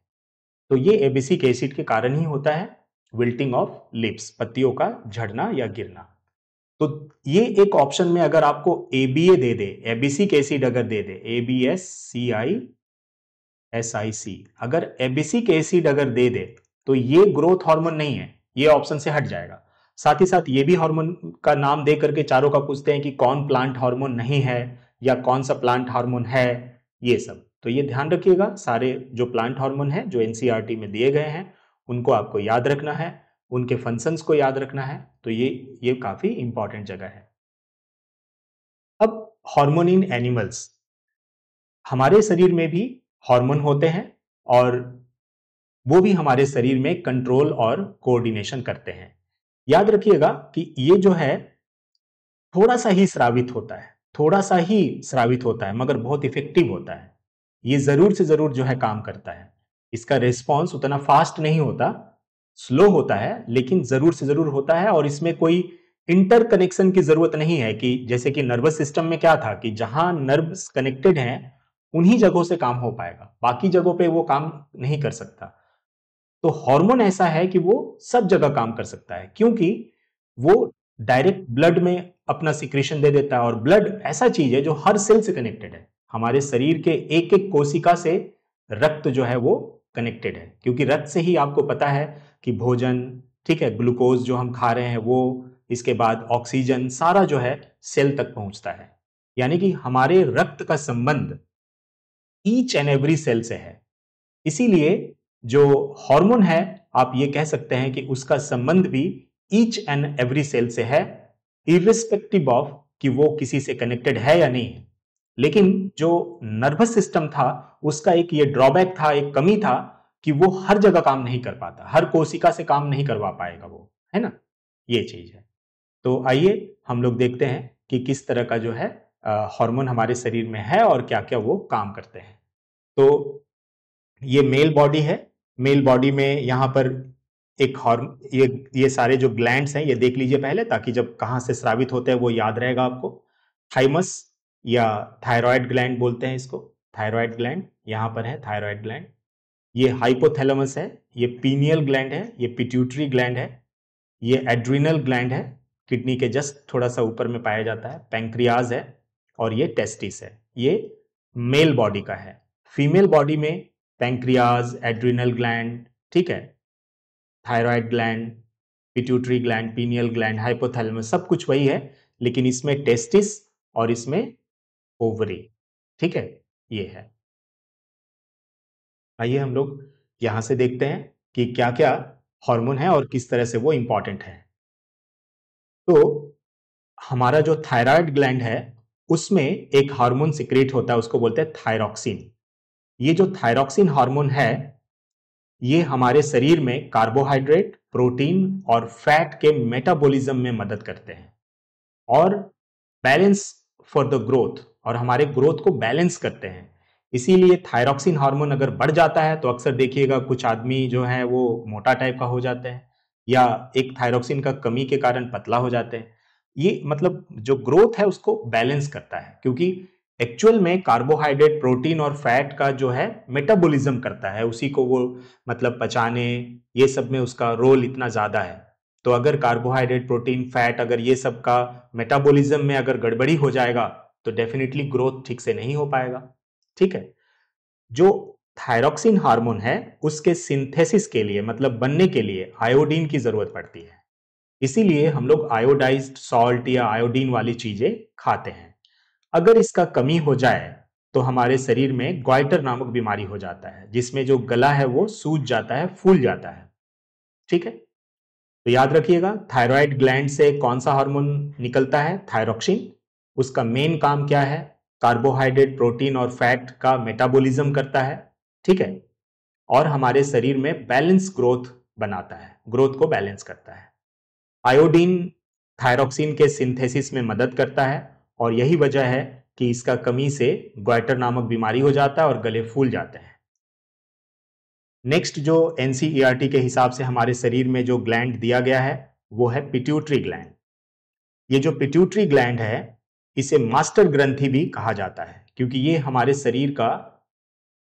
तो ये एबिसिक एसिड के कारण ही होता है विल्टिंग ऑफ लिप्स, पत्तियों का झड़ना या गिरना। तो ये एक ऑप्शन में अगर आपको एबीए दे दे, एबिसिक एसिड अगर दे दे, ABSCISIC, अगर एबिसिक एसिड अगर दे दे तो ये ग्रोथ हार्मोन नहीं है, ये ऑप्शन से हट जाएगा। साथ ही साथ ये भी हार्मोन का नाम दे करके चारों का पूछते हैं कि कौन प्लांट हार्मोन नहीं है या कौन सा प्लांट हार्मोन है, ये सब। तो ये ध्यान रखिएगा, सारे जो प्लांट हार्मोन है जो एनसीईआरटी में दिए गए हैं उनको आपको याद रखना है, उनके फंक्शंस को याद रखना है। तो ये काफी इंपॉर्टेंट जगह है। अब हार्मोन इन एनिमल्स, हमारे शरीर में भी हार्मोन होते हैं और वो भी हमारे शरीर में कंट्रोल और कोऑर्डिनेशन करते हैं। याद रखिएगा कि ये जो है थोड़ा सा ही स्रावित होता है, थोड़ा सा ही स्रावित होता है, मगर बहुत इफेक्टिव होता है। ये जरूर से जरूर जो है काम करता है। इसका रिस्पॉन्स उतना फास्ट नहीं होता, स्लो होता है, लेकिन जरूर से जरूर होता है। और इसमें कोई इंटर कनेक्शन की जरूरत नहीं है कि जैसे कि नर्वस सिस्टम में क्या था कि जहां नर्व्स कनेक्टेड हैं उन्हीं जगहों से काम हो पाएगा, बाकी जगहों पे वो काम नहीं कर सकता। तो हार्मोन ऐसा है कि वो सब जगह काम कर सकता है, क्योंकि वो डायरेक्ट ब्लड में अपना सिक्रेशन दे देता है। और ब्लड ऐसा चीज है जो हर सेल से कनेक्टेड है। हमारे शरीर के एक एक कोशिका से रक्त जो है वो कनेक्टेड है, क्योंकि रक्त से ही आपको पता है कि भोजन, ठीक है, ग्लूकोज जो हम खा रहे हैं वो, इसके बाद ऑक्सीजन, सारा जो है सेल तक पहुंचता है। यानी कि हमारे रक्त का संबंध ईच एंड एवरी सेल से है। इसीलिए जो हार्मोन है, आप ये कह सकते हैं कि उसका संबंध भी ईच एंड एवरी सेल से है, इर्रिस्पेक्टिव ऑफ कि वो किसी से कनेक्टेड है या नहीं है। लेकिन जो नर्वस सिस्टम था उसका एक ये ड्रॉबैक था, एक कमी था कि वो हर जगह काम नहीं कर पाता, हर कोशिका से काम नहीं करवा पाएगा वो, है ना, ये चीज है। तो आइए हम लोग देखते हैं कि किस तरह का जो है हार्मोन हमारे शरीर में है और क्या क्या वो काम करते हैं। तो ये मेल बॉडी है। मेल बॉडी में यहाँ पर एक हार्म ये सारे जो ग्लैंड्स हैं ये देख लीजिए पहले, ताकि जब कहाँ से स्रावित होते हैं वो याद रहेगा आपको। थाइमस या थायराइड ग्लैंड बोलते हैं इसको, थायराइड ग्लैंड यहाँ पर है, थायराइड ग्लैंड। ये हाइपोथैलेमस है, ये पीनियल ग्लैंड है, ये पिट्यूटरी ग्लैंड है, ये एड्रिनल ग्लैंड है, किडनी के जस्ट थोड़ा सा ऊपर में पाया जाता है, पैंक्रियाज है, और ये टेस्टिस है। ये मेल बॉडी का है। फीमेल बॉडी में पैंक्रियाज, एड्रिनल ग्लैंड, ठीक है, thyroid gland, pituitary gland, pineal gland, hypothalamus, सब कुछ वही है, लेकिन इसमें टेस्टिस और इसमें ओवरी, ठीक है, ये है। आइए हम लोग यहां से देखते हैं कि क्या क्या हार्मोन है और किस तरह से वो इंपॉर्टेंट है। तो हमारा जो थायराइड ग्लैंड है उसमें एक हार्मोन सिक्रेट होता है, उसको बोलते हैं थायरॉक्सिन। ये जो थायरॉक्सिन हार्मोन है ये हमारे शरीर में कार्बोहाइड्रेट, प्रोटीन और फैट के मेटाबॉलिज्म में मदद करते हैं और बैलेंस फॉर द ग्रोथ, और हमारे ग्रोथ को बैलेंस करते हैं। इसीलिए थायरॉक्सिन हार्मोन अगर बढ़ जाता है तो अक्सर देखिएगा कुछ आदमी जो है वो मोटा टाइप का हो जाते हैं, या एक थायरॉक्सिन का कमी के कारण पतला हो जाते हैं। ये मतलब जो ग्रोथ है उसको बैलेंस करता है, क्योंकि एक्चुअल में कार्बोहाइड्रेट, प्रोटीन और फैट का जो है मेटाबॉलिज्म करता है, उसी को वो मतलब पचाने, ये सब में उसका रोल इतना ज्यादा है। तो अगर कार्बोहाइड्रेट, प्रोटीन, फैट, अगर ये सब का मेटाबॉलिज्म में अगर गड़बड़ी हो जाएगा तो डेफिनेटली ग्रोथ ठीक से नहीं हो पाएगा, ठीक है। जो थायरॉक्सिन हार्मोन है उसके सिंथेसिस के लिए, मतलब बनने के लिए आयोडीन की जरूरत पड़ती है। इसीलिए हम लोग आयोडाइज्ड सॉल्ट या आयोडीन वाली चीजें खाते हैं। अगर इसका कमी हो जाए तो हमारे शरीर में ग्वाइटर नामक बीमारी हो जाता है, जिसमें जो गला है वो सूज जाता है, फूल जाता है, ठीक है। तो याद रखिएगा, थायराइड ग्लैंड से कौन सा हार्मोन निकलता है? थायरॉक्सिन। उसका मेन काम क्या है? कार्बोहाइड्रेट, प्रोटीन और फैट का मेटाबॉलिज्म करता है, ठीक है, और हमारे शरीर में बैलेंस ग्रोथ बनाता है, ग्रोथ को बैलेंस करता है। आयोडीन थायरॉक्सिन के सिंथेसिस में मदद करता है और यही वजह है कि इसका कमी से ग्वाइटर नामक बीमारी हो जाता है और गले फूल जाते हैं। नेक्स्ट जो एनसीईआरटी के हिसाब से हमारे शरीर में जो ग्लैंड दिया गया है वो है पिट्यूटरी ग्लैंड। ये जो पिट्यूटरी ग्लैंड है इसे मास्टर ग्रंथि भी कहा जाता है, क्योंकि ये हमारे शरीर का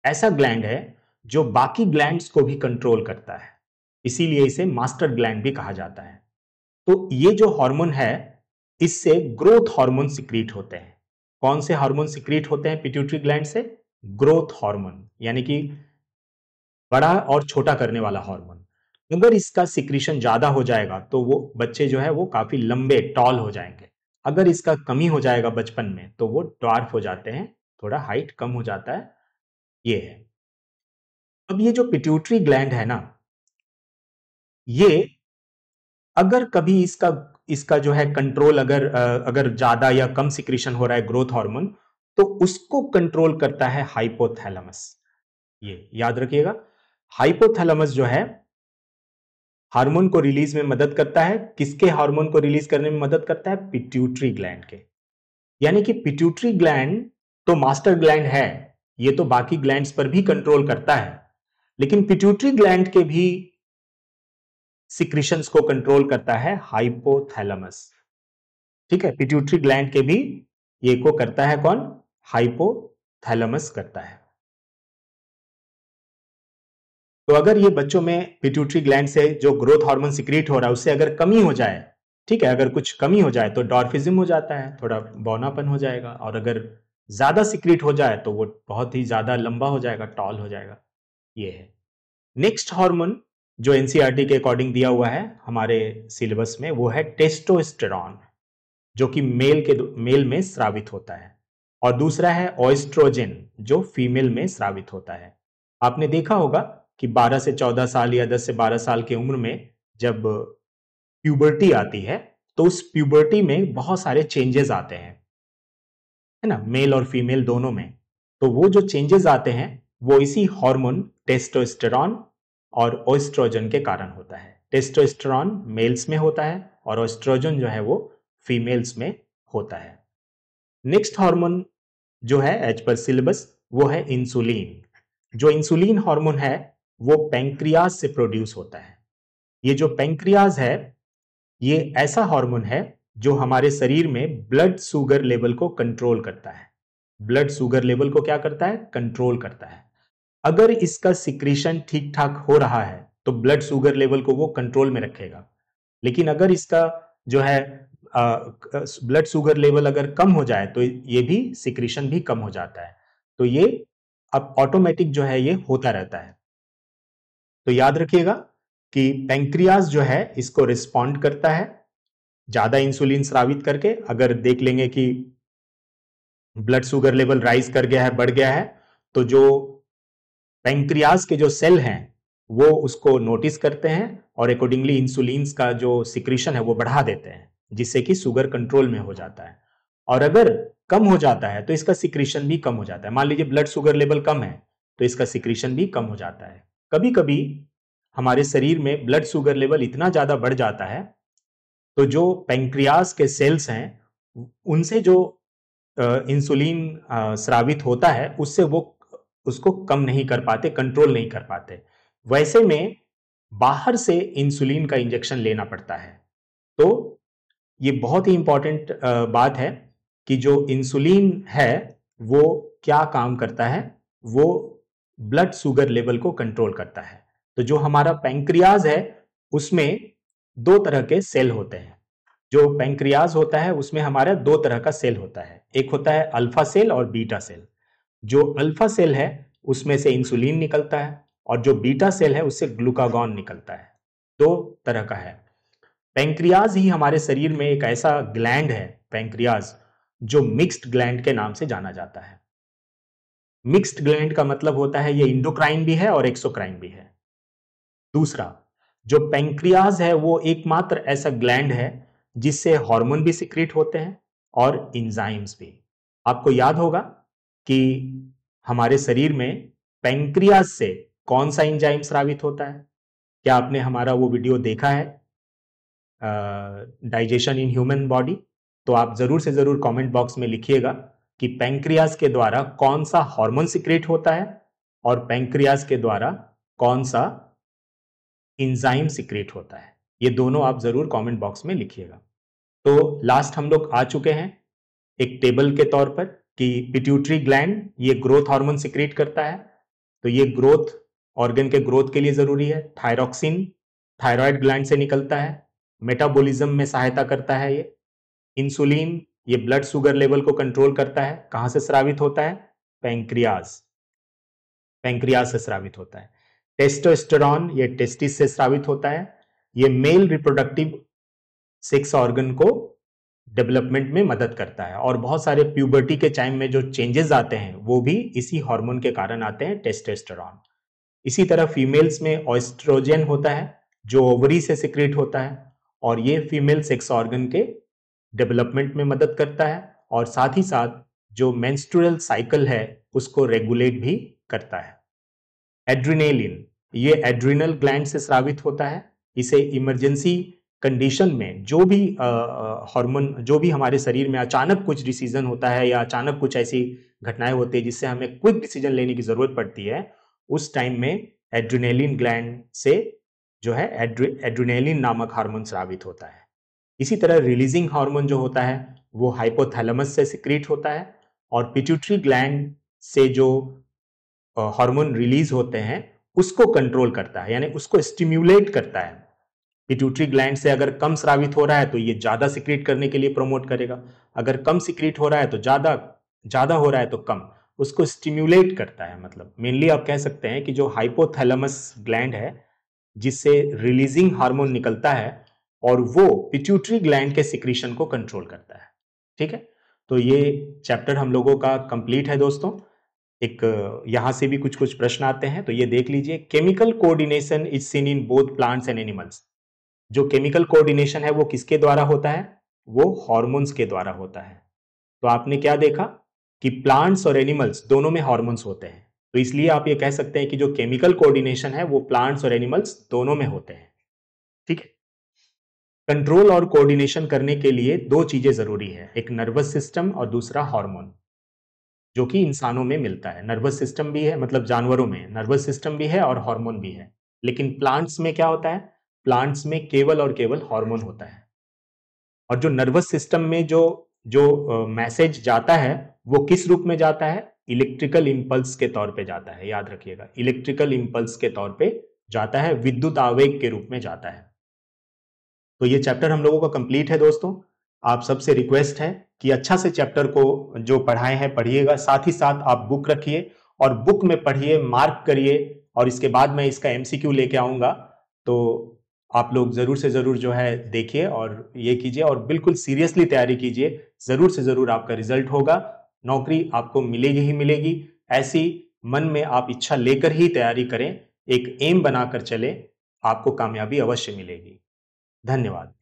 ऐसा ग्लैंड है जो बाकी ग्लैंड्स को भी कंट्रोल करता है, इसीलिए इसे मास्टर ग्लैंड भी कहा जाता है। तो ये जो हार्मोन है इससे ग्रोथ हार्मोन सिक्रीट होते हैं। कौन से हार्मोन सिक्रीट होते हैं पिट्यूटरी ग्लैंड से? ग्रोथ हार्मोन, यानी कि बड़ा और छोटा करने वाला हार्मोन। अगर इसका सिक्रीशन ज्यादा हो जाएगा तो वो बच्चे जो है वो काफी लंबे, टॉल हो जाएंगे। अगर इसका कमी हो जाएगा बचपन में तो वो ड्वार्फ हो जाते हैं, थोड़ा हाइट कम हो जाता है, ये है। अब ये जो पिट्यूटरी ग्लैंड है ना, ये अगर कभी इसका इसका जो है कंट्रोल अगर ज्यादा या कम सिक्रीशन हो रहा है ग्रोथ हार्मोन, तो उसको कंट्रोल करता है हाइपोथैलेमस। ये याद रखिएगा, हाइपोथैलेमस जो है हार्मोन को रिलीज में मदद करता है। किसके हार्मोन को रिलीज करने में मदद करता है? पिट्यूटरी ग्लैंड के। यानी कि पिट्यूटरी ग्लैंड तो मास्टर ग्लैंड है, ये तो बाकी ग्लैंड्स पर भी कंट्रोल करता है, लेकिन पिट्यूटरी ग्लैंड के भी सिक्रीशंस को कंट्रोल करता है हाइपोथैलेमस। ठीक है, पिट्यूटरी ग्लैंड के भी ये को करता है कौन? हाइपोथैलेमस करता है। तो अगर ये बच्चों में पिट्यूटरी ग्लैंड से जो ग्रोथ हार्मोन सिक्रीट हो रहा है उससे अगर कमी हो जाए, ठीक है, अगर कुछ कमी हो जाए तो डॉर्फिज्म हो जाता है, थोड़ा बौनापन हो जाएगा, और अगर ज्यादा सिक्रीट हो जाए तो वो बहुत ही ज्यादा लंबा हो जाएगा, टॉल हो जाएगा। ये है नेक्स्ट हार्मोन जो एनसीईआरटी के अकॉर्डिंग दिया हुआ है हमारे सिलेबस में, वो है टेस्टोस्टेरॉन, जो कि मेल में स्रावित होता है, और दूसरा है ओएस्ट्रोजन जो फीमेल में स्रावित होता है। आपने देखा होगा कि 12 से 14 साल या 10 से 12 साल की उम्र में जब प्यूबर्टी आती है, तो उस प्यूबर्टी में बहुत सारे चेंजेस आते हैं, है ना, मेल और फीमेल दोनों में। तो वो जो चेंजेस आते हैं वो इसी हार्मोन टेस्टोस्टेरॉन और ओएस्ट्रोजन के कारण होता है। टेस्टोस्टेरॉन मेल्स में होता है और ओएस्ट्रोजन जो है वो फीमेल्स में होता है। नेक्स्ट हार्मोन जो है एज पर सिलेबस वो है इंसुलिन। जो इंसुलिन हार्मोन है वो पैंक्रियाज से प्रोड्यूस होता है। ये जो पैंक्रियाज है ये ऐसा हार्मोन है जो हमारे शरीर में ब्लड शुगर लेवल को कंट्रोल करता है। ब्लड शुगर लेवल को क्या करता है? कंट्रोल करता है। अगर इसका सिक्रीशन ठीक ठाक हो रहा है तो ब्लड शुगर लेवल को वो कंट्रोल में रखेगा, लेकिन अगर इसका जो है ब्लड शुगर लेवल अगर कम हो जाए तो ये भी सिक्रीशन भी कम हो जाता है। तो ये अब ऑटोमेटिक जो है ये होता रहता है। तो याद रखिएगा कि पैंक्रियाज जो है इसको रिस्पॉन्ड करता है ज्यादा इंसुलिन स्रावित करके। अगर देख लेंगे कि ब्लड शुगर लेवल राइज कर गया है, बढ़ गया है, तो जो पैंक्रियाज के जो सेल हैं वो उसको नोटिस करते हैं और अकॉर्डिंगली इंसुलिन का जो सिक्रीशन है वो बढ़ा देते हैं, जिससे कि शुगर कंट्रोल में हो जाता है। और अगर कम हो जाता है तो इसका सिक्रीशन भी कम हो जाता है। मान लीजिए ब्लड शुगर लेवल कम है तो इसका सिक्रीशन भी कम हो जाता है। कभी कभी हमारे शरीर में ब्लड शुगर लेवल इतना ज्यादा बढ़ जाता है तो जो पैंक्रियाज के सेल्स हैं उनसे जो इंसुलिन स्रावित होता है उससे वो उसको कम नहीं कर पाते, कंट्रोल नहीं कर पाते। वैसे में बाहर से इंसुलिन का इंजेक्शन लेना पड़ता है। तो ये बहुत ही इंपॉर्टेंट बात है कि जो इंसुलिन है वो क्या काम करता है? वो ब्लड शुगर लेवल को कंट्रोल करता है। तो जो हमारा पैंक्रियाज है उसमें दो तरह के सेल होते हैं। जो पैंक्रियाज होता है उसमें हमारा दो तरह का सेल होता है, एक होता है अल्फा सेल और बीटा सेल। जो अल्फा सेल है उसमें से इंसुलिन निकलता है और जो बीटा सेल है उससे ग्लूकागॉन निकलता है। दो तरह का है। पैंक्रियाज ही हमारे शरीर में एक ऐसा ग्लैंड है, पैंक्रियाज, जो मिक्स्ड ग्लैंड के नाम से जाना जाता है। मिक्स्ड ग्लैंड का मतलब होता है ये इंडोक्राइन भी है और एक्सोक्राइन भी है। दूसरा, जो पैंक्रियाज है वो एकमात्र ऐसा ग्लैंड है जिससे हार्मोन भी सिक्रीट होते हैं और एंजाइम्स भी। आपको याद होगा कि हमारे शरीर में पैंक्रियाज से कौन सा एंजाइम स्रावित होता है? क्या आपने हमारा वो वीडियो देखा है, डाइजेशन इन ह्यूमन बॉडी? तो आप जरूर से जरूर कमेंट बॉक्स में लिखिएगा कि पैंक्रियाज के द्वारा कौन सा हार्मोन सिक्रेट होता है और पैंक्रियाज के द्वारा कौन सा एंजाइम सिक्रेट होता है। ये दोनों आप जरूर कमेंट बॉक्स में लिखिएगा। तो लास्ट हम लोग आ चुके हैं एक टेबल के तौर पर कि पिट्यूटरी ग्लैंड ये ग्रोथ हार्मोन सिक्रेट करता है। तो ये ग्रोथ ऑर्गन के ग्रोथ के लिए जरूरी है। थायरॉक्सिन थायराइड ग्लैंड से निकलता है, मेटाबॉलिज्म में सहायता करता है ये। इंसुलिन ये ब्लड शुगर लेवल को कंट्रोल करता है। कहां से स्रावित होता है? पैंक्रियाज, पैंक्रियाज से स्रावित होता है। टेस्टोस्टेरॉन ये टेस्टिस से स्रावित होता है। ये मेल रिप्रोडक्टिव सेक्स ऑर्गन को डेवलपमेंट में मदद करता है। और बहुत सारे प्यूबर्टी के टाइम में जो चेंजेस आते हैं वो भी इसी हार्मोन के कारण आते हैं, टेस्टोस्टेरोन। इसी तरह फीमेल्स में ऑएस्ट्रोजन होता है जो ओवरी से सिक्रेट होता है, और ये फीमेल सेक्स ऑर्गन के डेवलपमेंट में मदद करता है, और साथ ही साथ जो मेंस्ट्रुअल साइकिल है उसको रेगुलेट भी करता है। एड्रिनेलिन, ये एड्रिनल ग्लैंड से स्रावित होता है। इसे इमरजेंसी कंडीशन में जो भी हार्मोन, जो भी हमारे शरीर में अचानक कुछ डिसीजन होता है या अचानक कुछ ऐसी घटनाएं होती है जिससे हमें क्विक डिसीजन लेने की जरूरत पड़ती है, उस टाइम में एड्रिनेलिन ग्लैंड से जो है एड्रिनेलिन नामक हार्मोन स्रावित होता है। इसी तरह रिलीजिंग हार्मोन जो होता है वो हाइपोथैलेमस से सिक्रीट होता है, और पिट्यूटरी ग्लैंड से जो हार्मोन रिलीज होते हैं उसको कंट्रोल करता है, यानी उसको स्टिम्युलेट करता है। पिट्यूटरी ग्लैंड से अगर कम स्रावित हो रहा है तो ये ज्यादा सिक्रीट करने के लिए प्रमोट करेगा, अगर कम सिक्रीट हो रहा है तो ज्यादा, ज्यादा हो रहा है तो कम, उसको स्टिम्युलेट करता है। मतलब मेनली आप कह सकते हैं कि जो हाइपोथैलेमस ग्लैंड है जिससे रिलीजिंग हार्मोन निकलता है और वो पिट्यूटरी ग्लैंड के सिक्रीशन को कंट्रोल करता है। ठीक है, तो ये चैप्टर हम लोगों का कंप्लीट है दोस्तों। एक यहां से भी कुछ कुछ प्रश्न आते हैं तो ये देख लीजिए। Chemical coordination is seen in both plants and animals. जो केमिकल कोऑर्डिनेशन है वो किसके द्वारा होता है? वो हार्मोन्स के द्वारा होता है। तो आपने क्या देखा कि प्लांट्स और एनिमल्स दोनों में हार्मोन्स होते हैं, तो इसलिए आप ये कह सकते हैं कि जो केमिकल कोऑर्डिनेशन है वो प्लांट्स और एनिमल्स दोनों में होते हैं। ठीक है, कंट्रोल और कोऑर्डिनेशन करने के लिए दो चीजें जरूरी है, एक नर्वस सिस्टम और दूसरा हार्मोन, जो कि इंसानों में मिलता है। नर्वस सिस्टम भी है, मतलब जानवरों में नर्वस सिस्टम भी है और हार्मोन भी है, लेकिन प्लांट्स में क्या होता है? प्लांट्स में केवल और केवल हार्मोन होता है। और जो नर्वस सिस्टम में जो जो मैसेज जाता है वो किस रूप में जाता है? इलेक्ट्रिकल इंपल्स के तौर पे जाता है, याद रखिएगा, इलेक्ट्रिकल इंपल्स के तौर पे जाता है, विद्युत आवेग के रूप में जाता है। तो ये चैप्टर हम लोगों का कंप्लीट है दोस्तों। आप सबसे रिक्वेस्ट है कि अच्छा से चैप्टर को जो पढ़ाए हैं पढ़िएगा, साथ ही साथ आप बुक रखिए और बुक में पढ़िए, मार्क करिए, और इसके बाद मैं इसका एमसीक्यू लेके आऊंगा, तो आप लोग जरूर से जरूर जो है देखिए और ये कीजिए और बिल्कुल सीरियसली तैयारी कीजिए। जरूर से जरूर आपका रिजल्ट होगा, नौकरी आपको मिलेगी ही मिलेगी। ऐसी मन में आप इच्छा लेकर ही तैयारी करें, एक एम बनाकर चले, आपको कामयाबी अवश्य मिलेगी। धन्यवाद।